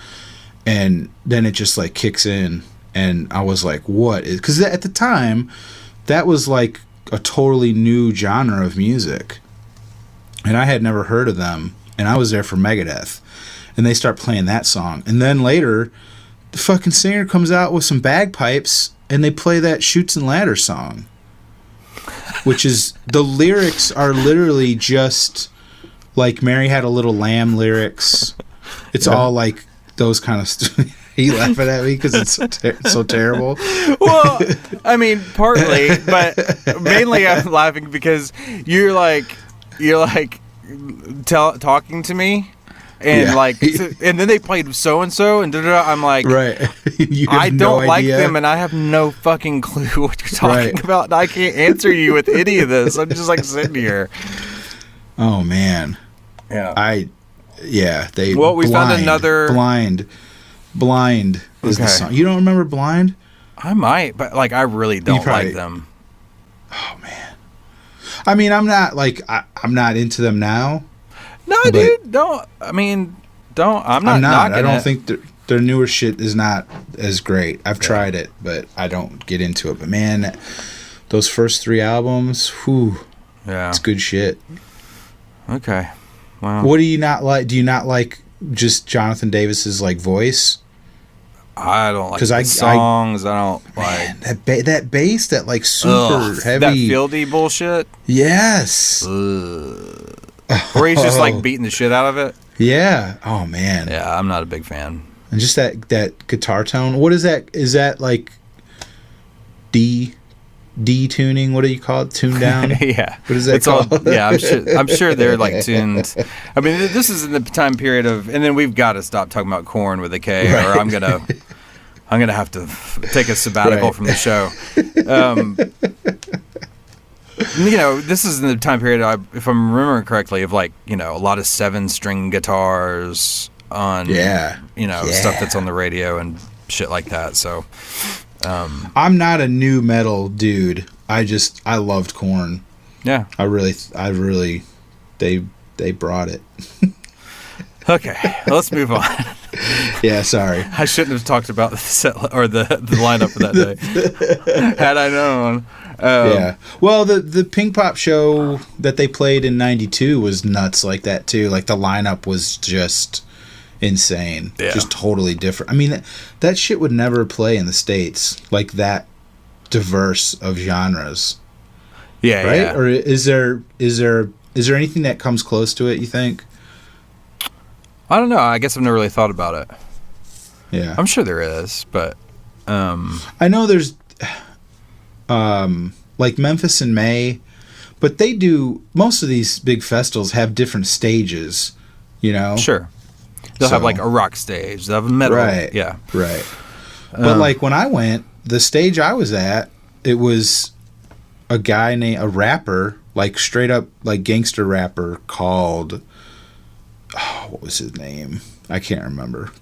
and then it just like kicks in, and I was like, what is, because at the time that was like a totally new genre of music, and I had never heard of them, and I was there for Megadeth, and they start playing that song, and then later the fucking singer comes out with some bagpipes and they play that Chutes and Ladders song, which is, the lyrics are literally just like Mary Had a Little Lamb lyrics. It's all like those kind of Are you laughing at me because it's so terrible? Well, I mean, partly, but mainly I'm laughing because you're talking to me, and and then they played so and so, and I'm like, right. I don't like them, and I have no fucking clue what you're talking about, and I can't answer you with any of this. I'm just like sitting here. Oh man. Yeah. They. Well, we found another Blind is the song. You don't remember Blind? I might, but like I really don't like them. Oh man. I mean, I'm not into them now. No, dude, don't. I mean, don't. I'm not. I don't think their newer shit is not as great. I've tried it, but I don't get into it. But man, those first 3 albums, whew, it's good shit. Okay. Wow. What do you not like? Do you not like just Jonathan Davis's like voice? I don't like the songs. I don't like that bass, that like super heavy, that fieldy bullshit. Yes. Where he's just like beating the shit out of it. Yeah. Oh man. Yeah, I'm not a big fan. And just that guitar tone. What is that? Is that like D tuning? What do you call it? Tune down? Yeah. What is that called? I'm sure they're like tuned. I mean, this is in the time period of, and then we've got to stop talking about Korn with a K, or I'm gonna have to take a sabbatical from the show. This is in the time period, if I'm remembering correctly, of like, a lot of 7-string guitars on, stuff that's on the radio and shit like that. So, I'm not a new metal dude. I loved Korn. Yeah. I really, they brought it. Okay, let's move on. Yeah, sorry. I shouldn't have talked about the set or the lineup for that day. Had I known. Yeah. Well, the Pinkpop show that they played in '92 was nuts like that too. Like the lineup was just insane. Yeah. Just totally different. I mean, that shit would never play in the States, like that diverse of genres. Yeah. Right? Yeah. Or is there anything that comes close to it, you think? I don't know. I guess I've never really thought about it. Yeah. I'm sure there is, but I know there's like Memphis in May, but they do, most of these big festivals have different stages, Sure. They'll have like a rock stage. They'll have a metal. Right. Yeah. Right. But like when I went, the stage I was at, it was a guy named, a rapper, like straight up like gangster rapper called, what was his name? I can't remember.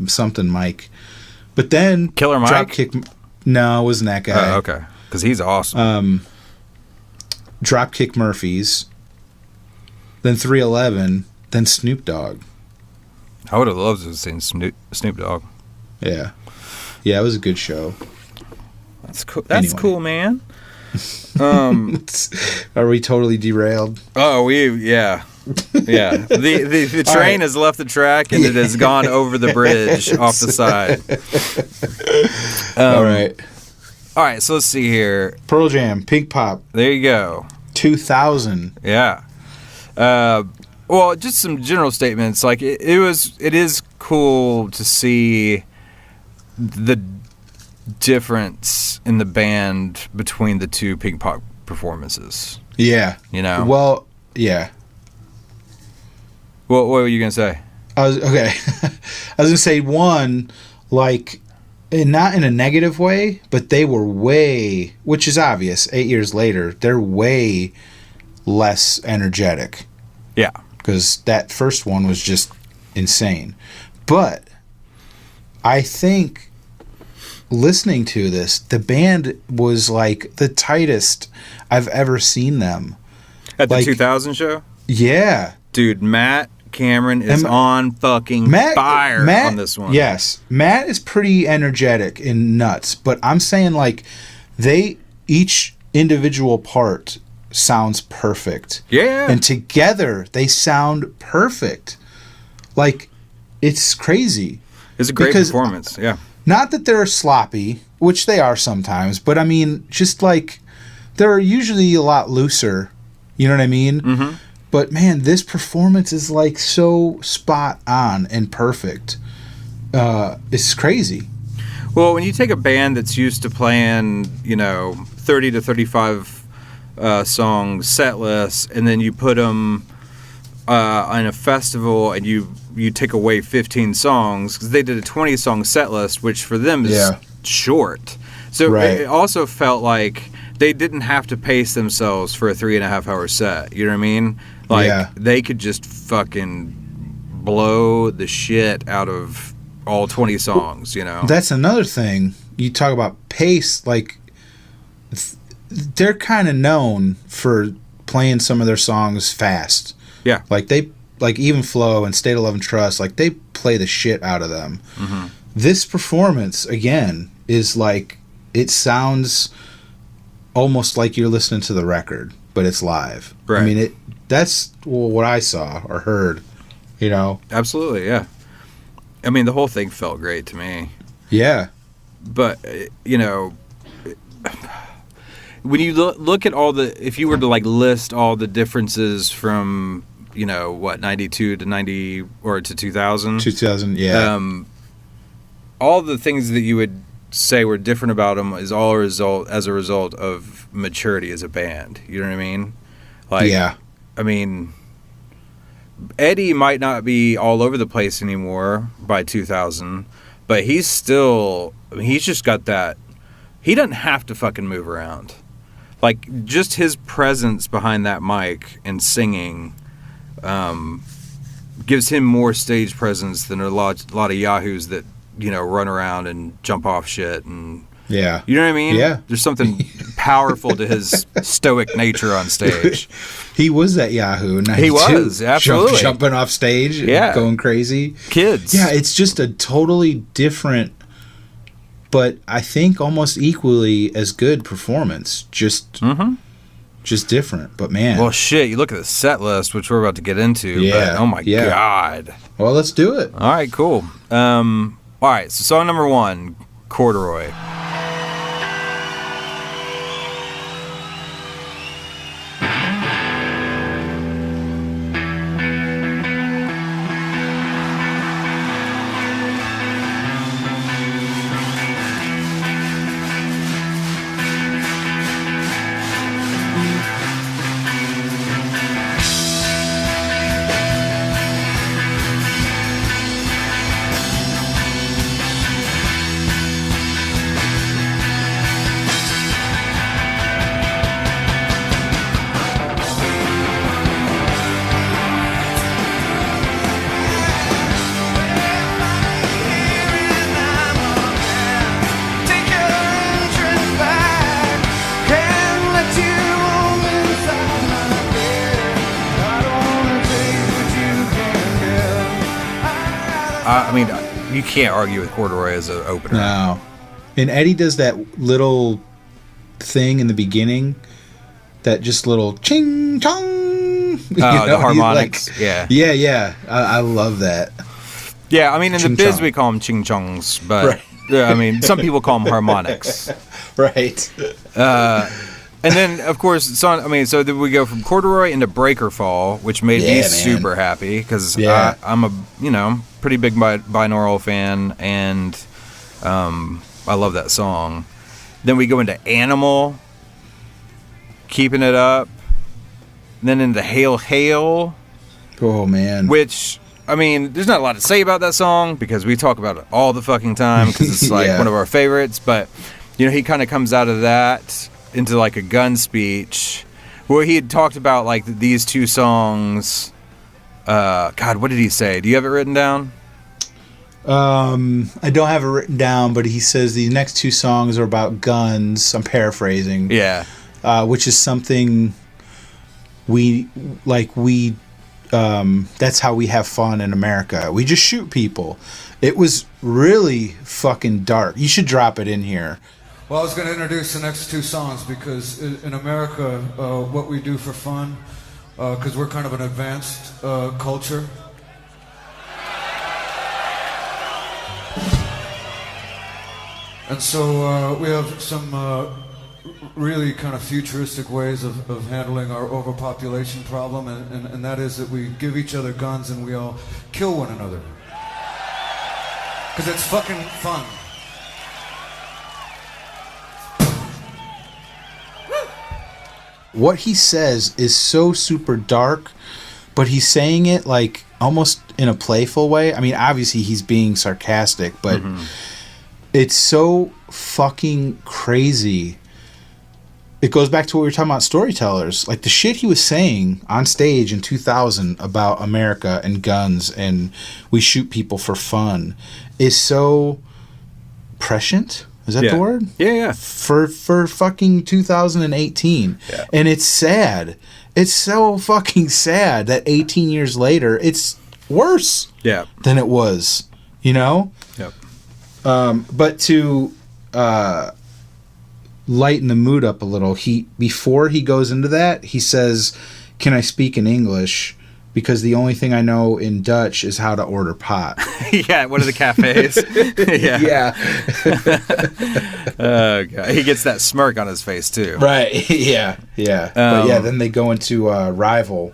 Something Mike. But then Killer Mike? Dropkick. No, it wasn't that guy. Oh, okay. Because he's awesome. Dropkick Murphys. Then 311. Then Snoop Dogg. I would have loved to have seen Snoop Dogg. Yeah. Yeah, it was a good show. That's cool. That's cool, man. Are we totally derailed? Oh, yeah. The train has left the track and it has gone over the bridge off the side. All right. All right, so let's see here. Pearl Jam, Pinkpop, There you go. 2000. Yeah. Well, just some general statements. Like it is cool to see the difference in the band between the two Pinkpop performances. Yeah. You know. Well, yeah. What were you gonna say? I was gonna say one, like, not in a negative way, but they were way, which is obvious. 8 years later, they're way less energetic. Yeah. Because that first one was just insane. But I think listening to this, the band was like the tightest I've ever seen them. At the Like, 2000 show? Yeah. Dude, Matt Cameron is on fucking fire on this one. Yes. Matt is pretty energetic and nuts, but I'm saying, like, each individual part sounds perfect. Yeah. And together they sound perfect. Like, it's crazy. It's a great performance. Yeah. Not that they're sloppy, which they are sometimes, but I mean, just like, they're usually a lot looser. You know what I mean? Mm-hmm. But man, this performance is like so spot on and perfect. It's crazy. Well, when you take a band that's used to playing, 30 to 35 song set lists, and then you put them on a festival, and you take away 15 songs, because they did a 20 song set list, which for them is short. So it also felt like they didn't have to pace themselves for a 3.5 hour set. You know what I mean? Like, they could just fucking blow the shit out of all 20 songs, That's another thing. You talk about pace, like, they're kind of known for playing some of their songs fast. Yeah. Like, Even Flow and State of Love and Trust, like, they play the shit out of them. Mm-hmm. This performance, again, is like, it sounds almost like you're listening to the record, but it's live. Right. I mean, that's what I saw or heard, Absolutely, yeah. I mean, the whole thing felt great to me. Yeah. But, when you look at if you were to, like, list all the differences from, 92 to 90 or to 2000? 2000, yeah. All the things that you would say were different about them is all as a result of maturity as a band. You know what I mean? Like, yeah. I mean, Eddie might not be all over the place anymore by 2000, but he's still, he's just got that, he doesn't have to fucking move around. Like, just his presence behind that mic and singing gives him more stage presence than a lot of yahoos that, run around and jump off shit and... Yeah. You know what I mean? Yeah. There's something powerful to his stoic nature on stage. He was that Yahoo in 92. He was, absolutely. Jumping off stage and going crazy. Kids. Yeah, it's just a totally different, but I think almost equally as good performance. Just different, but man. Well, shit, you look at the set list, which we're about to get into, but oh my God. Well, let's do it. All right, cool. All right, so song number 1, Corduroy. I mean, you can't argue with Corduroy as an opener. No. And Eddie does that little thing in the beginning, that just little ching chong. The harmonics. Like, yeah. I love that. Yeah, I mean, in Ching the biz chong. we call them ching chongs, but I mean, some people call them harmonics. Right. And then, of course, so then we go from Corduroy into Breaker Fall, which made me man. super happy because Yeah. I'm a pretty big binaural fan, and I love that song. Then we go into Animal, Keeping It Up, then into Hail Hail, Oh man. which, I mean, there's not a lot to say about that song because we talk about it all the fucking time because it's like Yeah. one of our favorites, but he kind of comes out of that into like a gun speech where he had talked about like these two songs. God, what did he say? Do you have it written down? I don't have it written down, but he says the next two songs are about guns. I'm paraphrasing. Yeah. Which is something we that's how we have fun in America. We just shoot people. It was really fucking dark. You should drop it in here. Well, I was going to introduce the next two songs because in America, what we do for fun, because we're kind of an advanced culture. And so we have some really kind of futuristic ways of handling our overpopulation problem, and that is that we give each other guns and we all kill one another. Because it's fucking fun. What he says is so super dark, but he's saying it like almost in a playful way. I mean, obviously he's being sarcastic, but it's so fucking crazy. It goes back to what we were talking about storytellers. Like the shit he was saying on stage in 2000 about America and guns and we shoot people for fun is so prescient. Is that the word? Yeah. For fucking 2018. Yeah. And it's sad. It's so fucking sad that 18 years later it's worse than it was, Yep. But to lighten the mood up a little, before he goes into that, he says, "Can I speak in English? Because the only thing I know in Dutch is how to order pot." Yeah, one of the cafes. Yeah. Oh, God. He gets that smirk on his face, too. Right. Yeah. But yeah, then they go into Rival.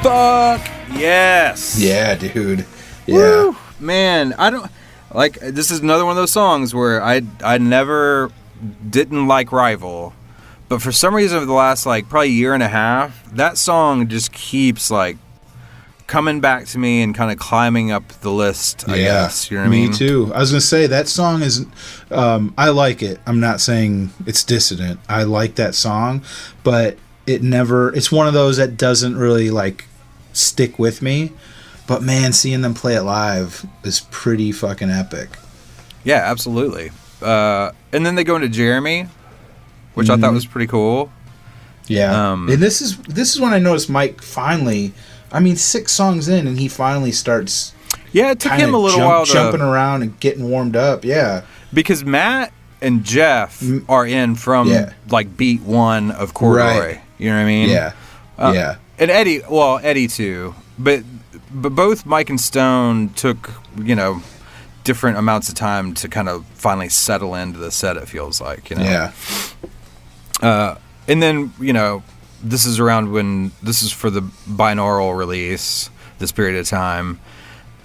Fuck yes. Yeah, dude. Yeah. Woo. Man, I don't like. This is another one of those songs where I never didn't like Rival, but for some reason over the last like probably year and a half, that song just keeps like coming back to me and kind of climbing up the list. I guess you know what I mean. Me too. I was gonna say that song is. I like it. I'm not saying it's dissident. I like that song, but it never. It's one of those that doesn't really like stick with me. But man, seeing them play it live is pretty fucking epic. Yeah, absolutely. And then they go into Jeremy, which I thought was pretty cool. Yeah. And this is when I noticed Mike finally. I mean, 6 songs in, and he finally starts. Yeah, it took him a little while jumping around and getting warmed up. Yeah. Because Matt and Jeff are in from like beat 1 of Corduroy. Right. You know what I mean? Yeah. Yeah. And Eddie too. But both Mike and Stone took, different amounts of time to kind of finally settle into the set, it feels like, Yeah. And then, this is around when this is for the binaural release, this period of time.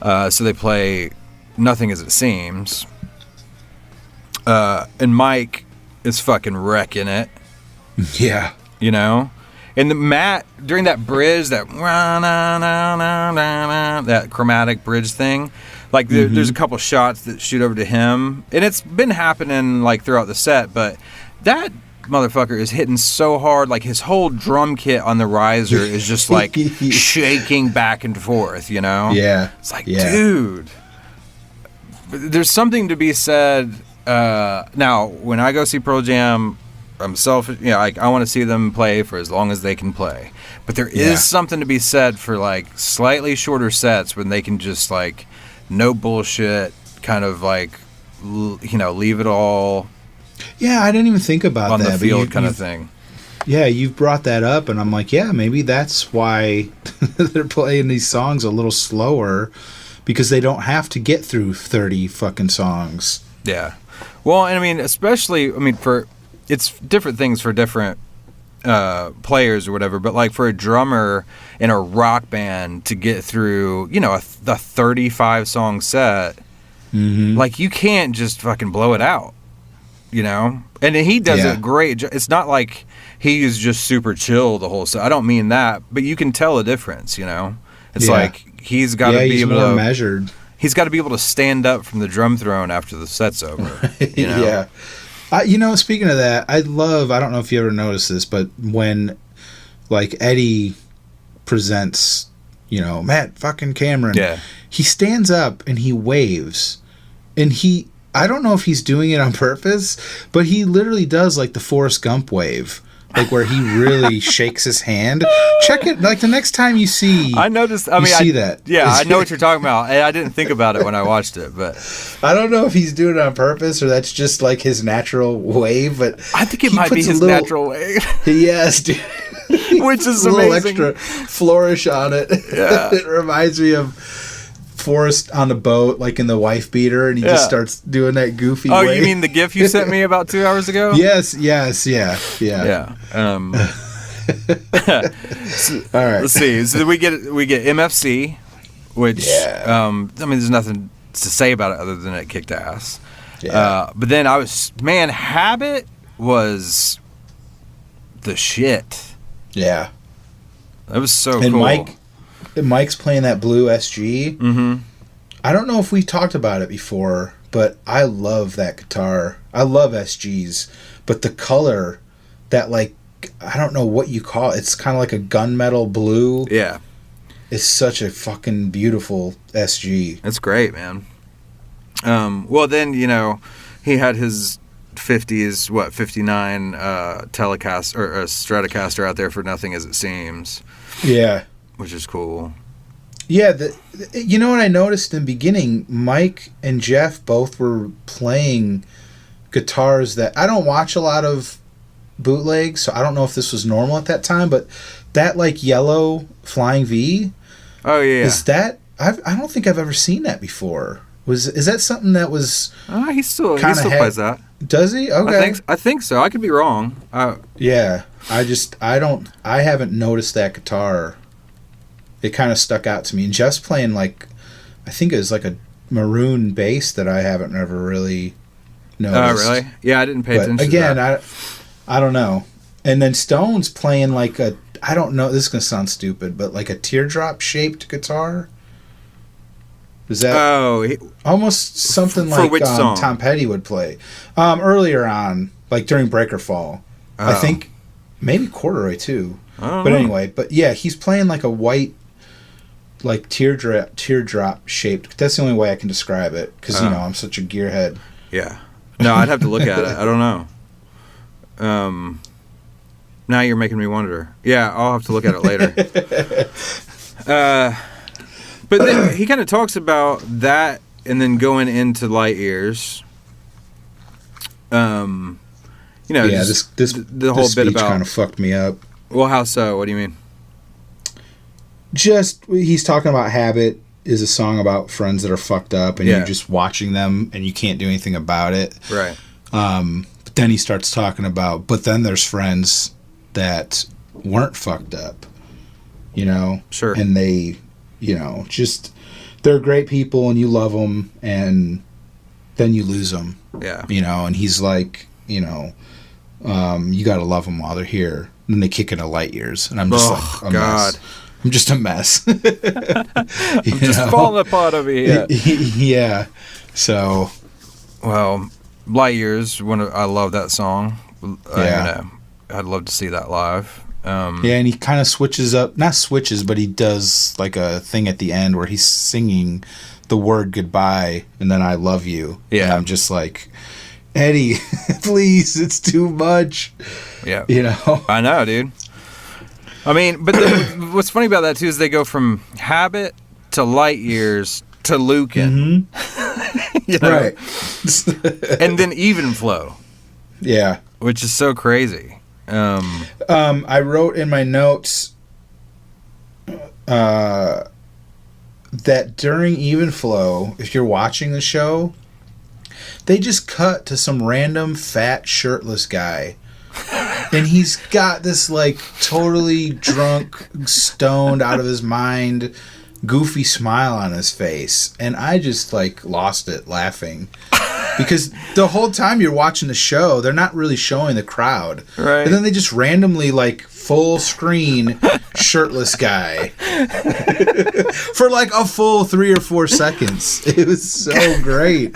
So they play Nothing As It Seems. And Mike is fucking wrecking it. Yeah. And the Matt, during that bridge, that chromatic bridge thing, like there's a couple shots that shoot over to him, and it's been happening like throughout the set, but that motherfucker is hitting so hard, like his whole drum kit on the riser is just like shaking back and forth, you know? Yeah. It's like, dude, there's something to be said. Now, when I go see Pearl Jam, I'm selfish, you know, I want to see them play for as long as they can play. But there is something to be said for like slightly shorter sets when they can just like no bullshit, kind of like, you know, leave it all. Yeah, I didn't even think about on that. On the field kind of thing. Yeah, you've brought that up, and I'm like, yeah, maybe that's why they're playing these songs a little slower, because they don't have to get through 30 fucking songs. Yeah. Well, and I mean, especially, I mean, it's different things for different players or whatever, but like for a drummer in a rock band to get through, you know, a 35 song set, like you can't just fucking blow it out. You know, and he does a great. It's not like he is just super chill the whole set. I don't mean that, but you can tell a difference. You know, it's like he's got to be able to measured. He's got to be able to stand up from the drum throne after the set's over. You know? Yeah, you know. Speaking of that, I don't know if you ever noticed this, but when like Eddie presents, you know, Matt fucking Cameron, he stands up and he waves, and I don't know if he's doing it on purpose, but he literally does like the Forrest Gump wave, like where he really shakes his hand. Check it, like the next time you see. I noticed. I mean, see that. Yeah, I know what you're talking about. I didn't think about it when I watched it, but I don't know if he's doing it on purpose or that's just like his natural wave. But I think it might be his natural wave. Yes, dude. Which is a little amazing. Extra flourish on it. Yeah. It reminds me of Forrest on the boat, like in the wife beater, and he just starts doing that goofy way. You mean the GIF you sent me about 2 hours ago? Yes. Yeah. All right. Let's see. So we get MFC, which I mean, there's nothing to say about it other than it kicked ass. Yeah. But then Habit was the shit. Yeah. That was so and cool. Mike's playing that blue SG. Mm-hmm. I don't know if we talked about it before, but I love that guitar. I love SGs, but the color, that like, I don't know what you call it. It's kind of like a gunmetal blue. Yeah. It's such a fucking beautiful SG. It's great, man. Well, then, you know, he had his 50s, 59 Telecaster or a Stratocaster out there for nothing as it seems. Yeah. Which is cool. Yeah, you know what I noticed in the beginning? Mike and Jeff both were playing guitars that I don't watch a lot of bootlegs, so I don't know if this was normal at that time, but that like yellow Flying V. Oh yeah. Is that I don't think I've ever seen that before. Is that something that was he still plays that. Does he? Okay. I think so. I could be wrong. Yeah. I haven't noticed that guitar. It kind of stuck out to me. And Jeff's playing like, I think it was like a maroon bass that I haven't ever really noticed. Oh, really? Yeah, I didn't pay attention again, to that. I don't know. And then Stone's playing like I don't know, this is going to sound stupid, but like a teardrop shaped guitar. Is that almost something like which song? Tom Petty would play? Earlier on, like during Breaker Fall. I think maybe Corduroy too. But anyway, but yeah, he's playing like a white, like teardrop shaped. That's the only way I can describe it because you know I'm such a gearhead. Yeah. No, I'd have to look at it. I don't know. Now you're making me wonder. Yeah, I'll have to look at it later. But then he kind of talks about that and then going into Light Years. You know, yeah, the whole bit about kind of fucked me up. Well, how so? What do you mean? Just he's talking about Habit is a song about friends that are fucked up and you're just watching them and you can't do anything about it. Right. But then he starts talking about, but then there's friends that weren't fucked up, you know? Sure. And they, you know, just, they're great people and you love them and then you lose them. Yeah. You know, and he's like, you know, You gotta love them while they're here. And then they kick into Light Years, and I'm just like a mess. I'm just a mess. I'm just falling apart over here. Yeah. So. Well, Light Years. I love that song. Yeah. I'd love to see that live. Yeah, and he kind of switches up. Not switches, but he does like a thing at the end where he's singing the word goodbye and then I love you. Yeah. And I'm just like, Eddie, please, it's too much. Yeah. You know? I know, dude. I mean, but what's funny about that, too, is they go from Habit to Light Years to Lucan. Mm-hmm. You know? Right. And then Even Flow. Yeah. Which is so crazy. I wrote in my notes that during Even Flow, if you're watching the show, they just cut to some random fat shirtless guy. And he's got this like totally drunk, stoned out of his mind, goofy smile on his face. And I just like lost it laughing. Because the whole time you're watching the show, they're not really showing the crowd. Right. And then they just randomly, like, full screen shirtless guy. For like a full 3 or 4 seconds. It was so great.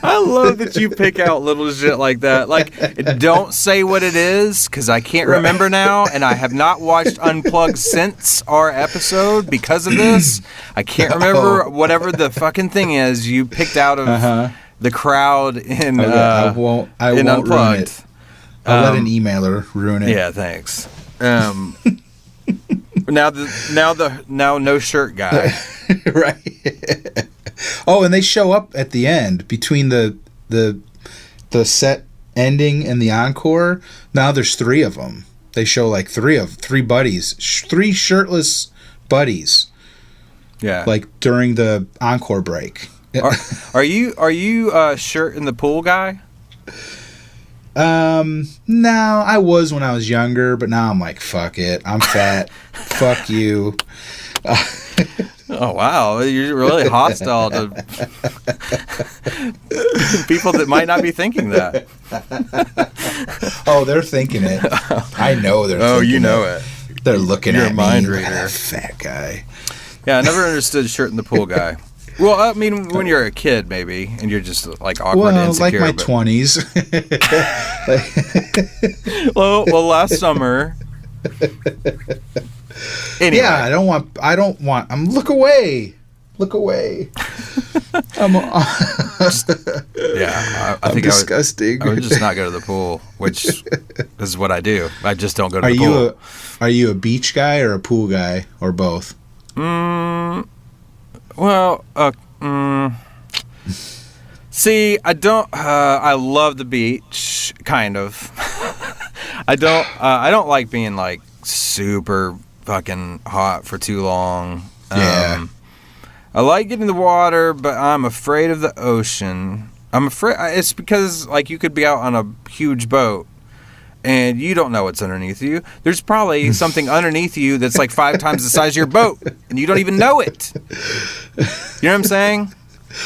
I love that you pick out little shit like that. Like, don't say what it is, because I can't remember now, and I have not watched Unplugged since our episode because of this. I can't remember whatever the fucking thing is you picked out of the crowd in I won't Unplugged. ruin it. I'll let an emailer ruin it. Yeah, thanks. Now no shirt guy. Right. Oh, and they show up at the end between the set ending and the encore. Now there's 3 of them. They show like 3 buddies, 3 shirtless buddies. Yeah. Like during the encore break. Are you shirt in the pool guy? No, I was when I was younger, but now I'm like, fuck it. I'm fat. Fuck you. Oh, wow. You're really hostile to people that might not be thinking that. Oh, they're thinking it. I know they're thinking it. Oh, you know it. They're looking You're at a mind me. reader. That fat guy. Yeah, I never understood shirt in the pool guy. Well, I mean, when you're a kid, maybe, and you're just like awkward and insecure. Like my 20s. well, last summer. Anyway. Yeah, I don't want. Look away. Look away. Yeah, I think disgusting. I would just not go to the pool, which is what I do. I just don't go to the pool. Are you a beach guy or a pool guy or both? Well, see, I don't. I love the beach, kind of. I don't like being like super fucking hot for too long. Yeah. I like getting in the water, but I'm afraid of the ocean. I'm afraid it's because like you could be out on a huge boat and you don't know what's underneath you. There's probably something underneath you that's like 5 times the size of your boat and you don't even know it. You know what I'm saying?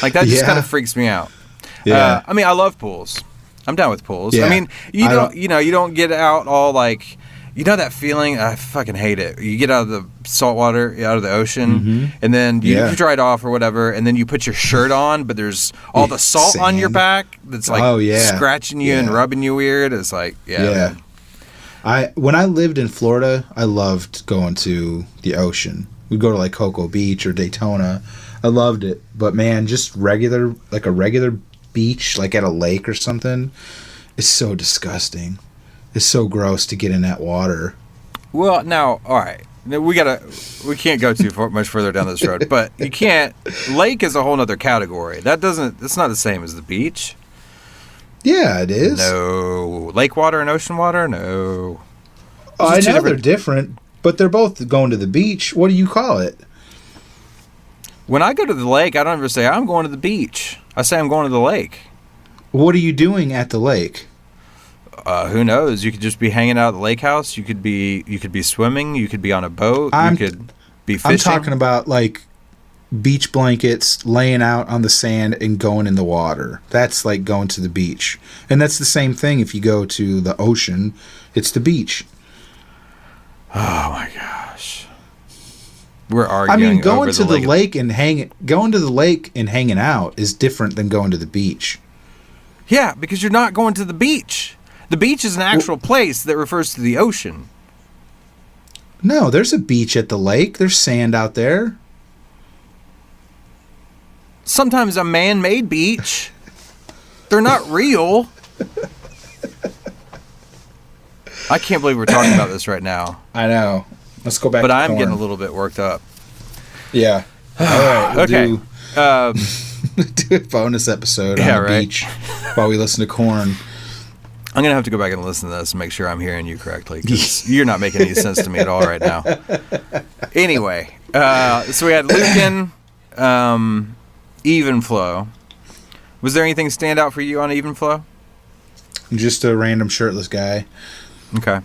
Like that just kind of freaks me out. Yeah. I mean, I love pools. I'm down with pools. Yeah. I mean, you don't get out all like, you know that feeling? I fucking hate it. You get out of the salt water, out of the ocean, and then you dry it off or whatever, and then you put your shirt on, but there's all the salt on your back that's like scratching you and rubbing you weird. It's like, man. When I lived in Florida, I loved going to the ocean. We'd go to like Cocoa Beach or Daytona. I loved it. But man, just a regular beach, like at a lake or something, is so disgusting. It's so gross to get in that water. Well, now, all right. We can't go too much further down this road, but you can't. Lake is a whole other category. It's not the same as the beach. Yeah, it is. No. Lake water and ocean water? No. I know they're different, but they're both going to the beach. What do you call it? When I go to the lake, I don't ever say, I'm going to the beach. I say I'm going to the lake. What are you doing at the lake? Who knows? You could just be hanging out at the lake house. You could be swimming. You could be on a boat. You could be fishing. I'm talking about like beach blankets, laying out on the sand, and going in the water. That's like going to the beach. And that's the same thing if you go to the ocean, it's the beach. Oh my gosh. We're arguing. I mean, going over to the lake and hanging out is different than going to the beach. Yeah, because you're not going to the beach. The beach is an actual place that refers to the ocean. No, there's a beach at the lake. There's sand out there. Sometimes a man-made beach. They're not real. I can't believe we're talking about this right now. I know. Let's go back But to I'm porn. getting a little bit worked up. Yeah. All right. We'll Okay. do a bonus episode on the beach while we listen to Korn. I'm going to have to go back and listen to this and make sure I'm hearing you correctly, because you're not making any sense to me at all right now. Anyway, so we had Lucan, Even Flow. Was there anything stand out for you on Even Flow? Just a random shirtless guy. Okay.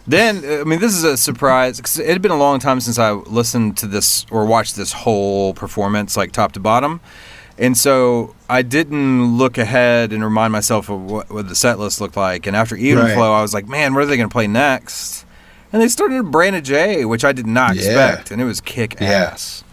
Then, I mean, this is a surprise, because it had been a long time since I listened to this or watched this whole performance, like top to bottom. And so I didn't look ahead and remind myself of what the set list looked like. And after Even Flow, I was like, man, what are they going to play next? And they started Brandon J, which I did not expect. And it was kick ass.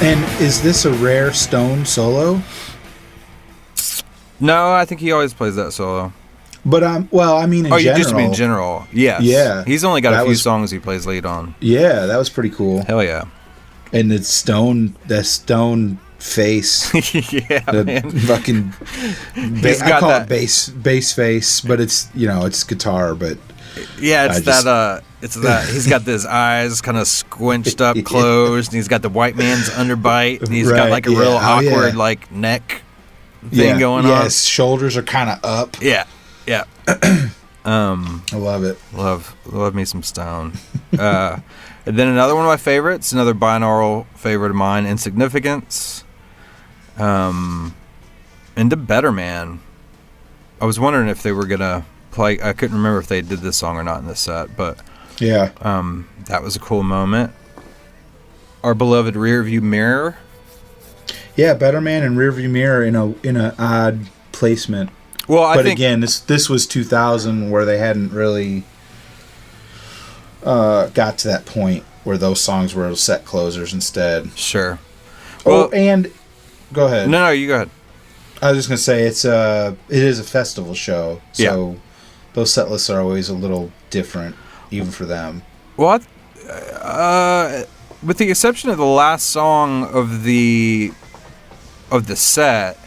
And is this a rare Stone solo? No, I think he always plays that solo. But well, I mean, in general. You just mean general? Yes. Yeah. He's only got a few songs he plays lead on. Yeah, that was pretty cool. Hell yeah. And that Stone face. Yeah, man. Fucking. I call it bass face, but it's it's guitar. But yeah, it's that. He's got his eyes kind of squinched up, closed, and he's got the white man's underbite, and he's got like a real awkward like neck thing going on. Yes, shoulders are kind of up. Yeah. I love it. Love me some Stone. And then another one of my favorites, another binaural favorite of mine, Insignificance. Into Better Man. I was wondering if they were gonna play. I couldn't remember if they did this song or not in this set, but yeah, that was a cool moment. Our beloved Rearview Mirror. Yeah, Better Man and Rearview Mirror in a odd placement. Well, I think again, this was 2000 where they hadn't really got to that point where those songs were set closers instead. Sure. Well, and go ahead. No, you go ahead. I was just gonna say it is a festival show, so those set lists are always a little different, even for them. Well, with the exception of the last song of the set,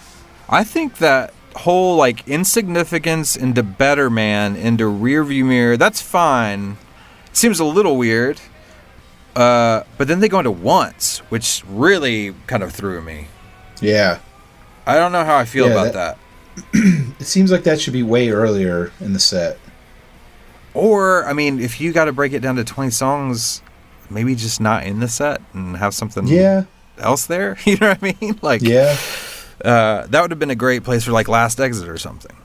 I think that whole like Insignificance into Better Man into Rearview Mirror, that's fine. It seems a little weird, but then they go into Once, which really kind of threw me. Yeah, I don't know how I feel about that. It seems like that should be way earlier in the set. Or, I mean, if you got to break it down to 20 songs, maybe just not in the set and have something else there. You know what I mean? Like, yeah. That would have been a great place for like Last Exit or something.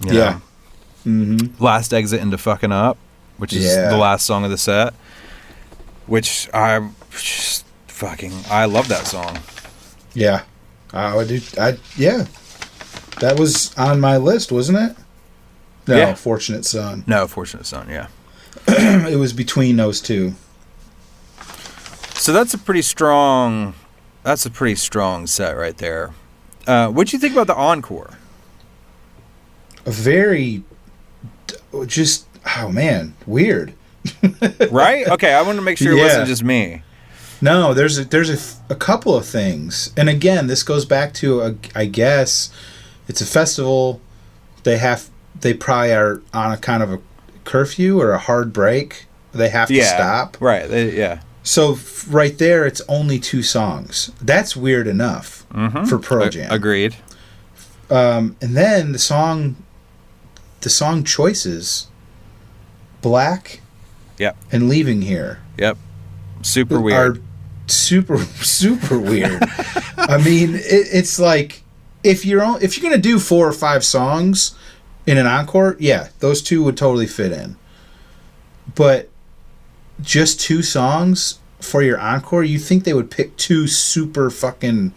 You know? Mm-hmm. Last Exit into Fucking Up, which is the last song of the set. Which I love that song. Yeah, I would do. That was on my list, wasn't it? No, Yeah. Fortunate Son. No, Fortunate Son. Yeah. It was between those two. So that's a pretty strong set right there. What'd you think about the encore? A very, weird. Right? Okay, I wanted to make sure it wasn't just me. No, there's a couple of things, and again, this goes back to I guess it's a festival. They probably are on a kind of a curfew or a hard break. They have to stop. Right. Yeah. So right there, it's only 2 songs. That's weird enough for Pearl Jam. Agreed. And then the song choices, Black, yep, and Leaving Here. Yep. Super weird. Are super weird. I mean, it's like if you're gonna do 4 or 5 songs in an encore, yeah, those 2 would totally fit in. But just 2 songs for your encore, you think they would pick 2 super fucking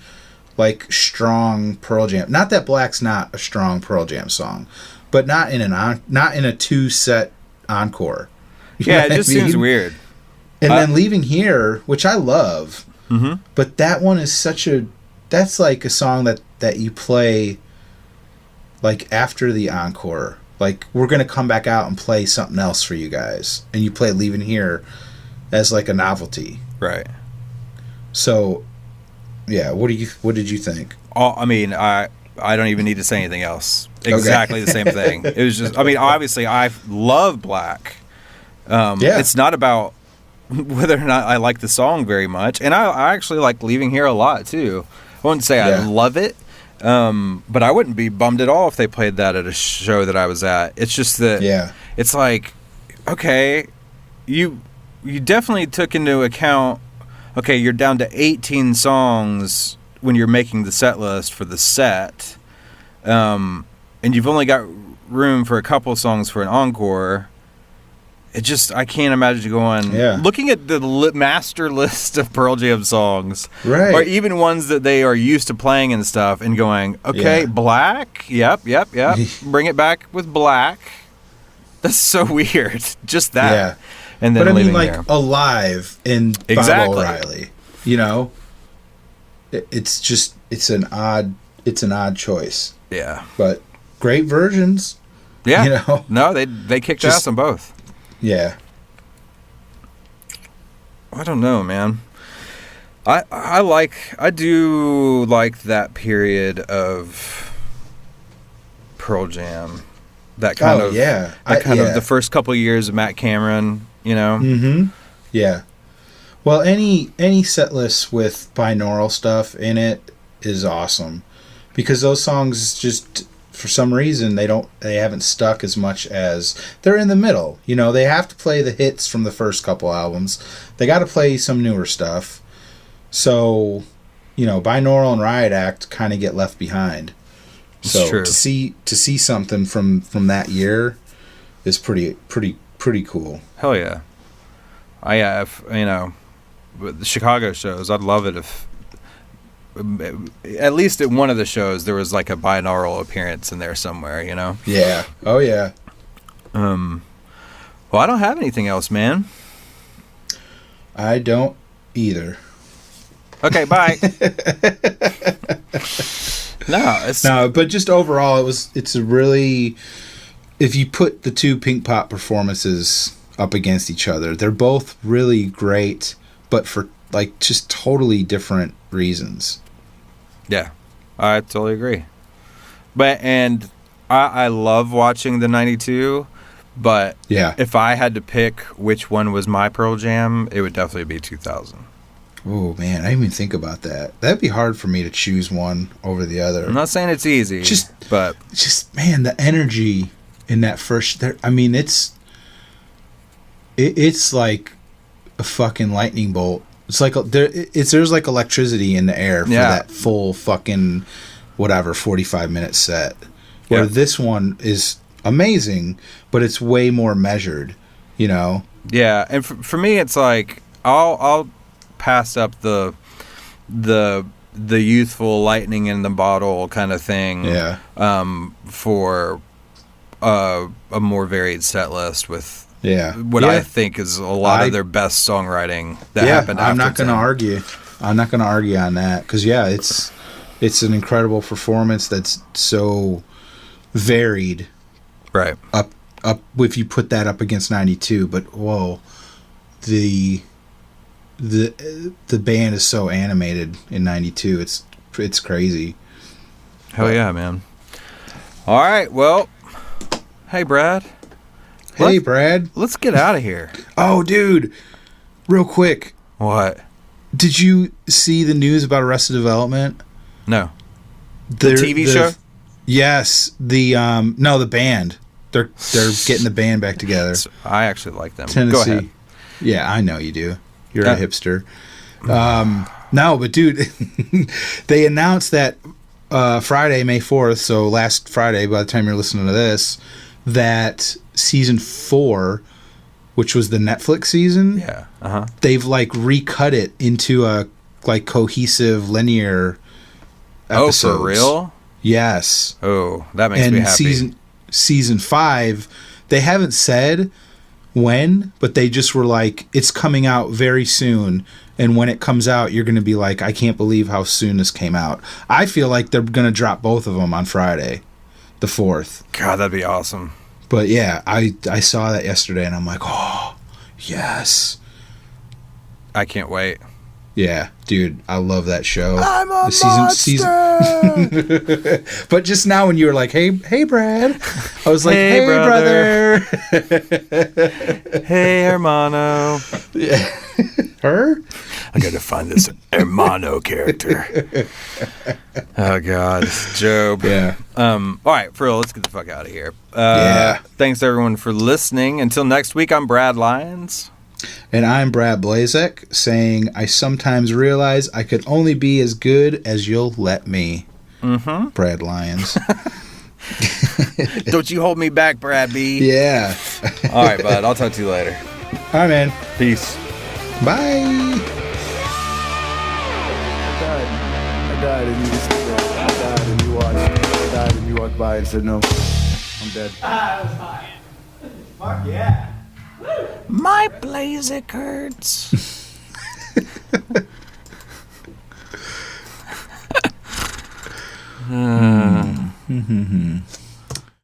like strong Pearl Jam. Not that Black's not a strong Pearl Jam song, but not in a 2-set encore. You yeah, it just seems weird. And then Leaving Here, which I love, but that one is that's like a song that you play like after the encore. Like, we're going to come back out and play something else for you guys. And you play Leaving Here as like a novelty. Right. So, yeah, what did you think? I mean, I don't even need to say anything else. Exactly the same thing. It was just, I mean, obviously I love Black. It's not about whether or not I like the song very much. And I actually like Leaving Here a lot too. I wouldn't say I love it. But I wouldn't be bummed at all if they played that at a show that I was at. It's just that it's like, okay, you definitely took into account, okay, you're down to 18 songs when you're making the set list for the set, and you've only got room for a couple songs for an encore. It just, I can't imagine going, looking at the master list of Pearl Jam songs, right, or even ones that they are used to playing and stuff, and going, okay, Black, yep, bring it back with Black. That's so weird. Just that. Yeah. And then, but I mean, like here. Alive in Bob O'Reilly, you know, it's an odd choice. Yeah. But great versions. Yeah. You know? No, they kicked ass on both. Yeah. I don't know, man. I do like that period of Pearl Jam. That kind of the first couple of years of Matt Cameron, you know. Mm-hmm. Yeah. Well, any set list with binaural stuff in it is awesome, because those songs just, for some reason, they haven't stuck as much as they're in the middle. You know, they have to play the hits from the first couple albums. They got to play some newer stuff. So, you know, Binaural and Riot Act kind of get left behind. So to see something from that year is pretty cool. Hell yeah. If, you know, the Chicago shows, I'd love it if at least at one of the shows there was like a binaural appearance in there somewhere, you know? Yeah. Oh yeah. Well, I don't have anything else, man. I don't either. Okay, bye. No, but just overall, it's a really, if you put the 2 Pinkpop performances up against each other, they're both really great, but for like just totally different reasons. Yeah, I totally agree. But I love watching the 92, but if I had to pick which one was my Pearl Jam, it would definitely be 2000. Oh man, I didn't even think about that. That'd be hard for me to choose one over the other. I'm not saying it's easy, but man, the energy in that first. I mean, it's like a fucking lightning bolt. It's like there's like electricity in the air for that full fucking 45-minute set. Where this one is amazing, but it's way more measured. You know. Yeah, and for me, it's like I'll pass up the youthful lightning in the bottle kind of thing for a more varied set list with I think is a lot of their best songwriting that happened after. I'm not going to argue on that, because it's an incredible performance that's so varied, right? Up if you put that up against 92, but whoa, the the band is so animated in '92. It's crazy. Hell yeah, man. All right, well, hey, Brad. Hey, Brad. Let's get out of here. Oh, dude, real quick. What? Did you see the news about Arrested Development? No. The TV show? Yes. The band. They're getting the band back together. I actually like them. Tennessee. Go ahead. Yeah, I know you do. You're a hipster. No, but dude, they announced that Friday, May 4th, so last Friday, by the time you're listening to this, that season 4, which was the Netflix season, they've like recut it into a like cohesive linear episodes. Oh, for real? Yes. Oh, that makes me happy. Season 5, they haven't said when, but they just were like, it's coming out very soon, and when it comes out, you're going to be like, I can't believe how soon this came out. I feel like they're going to drop both of them on Friday, the 4th. God, that'd be awesome. But yeah, I saw that yesterday, and I'm like, oh, yes. I can't wait. Yeah, dude, I love that show. I'm a season. But just now when you were like, hey, Brad, I was like, hey brother. Hey, hermano. Yeah. Her? I gotta find this hermano character. Oh, God. Job. Yeah. All right, for real, let's get the fuck out of here. Yeah. Thanks, everyone, for listening. Until next week, I'm Brad Lyons. And I'm Brad Blazek, saying, I sometimes realize I could only be as good as you'll let me. Mm-hmm. Brad Lyons. Don't you hold me back, Brad B. Yeah. All right, bud. I'll talk to you later. All right, man. Peace. Bye. I died and you just I died and you watched. I died and you walked by and said no. I'm dead. That was fine. Fuck yeah. My Blazek hurts.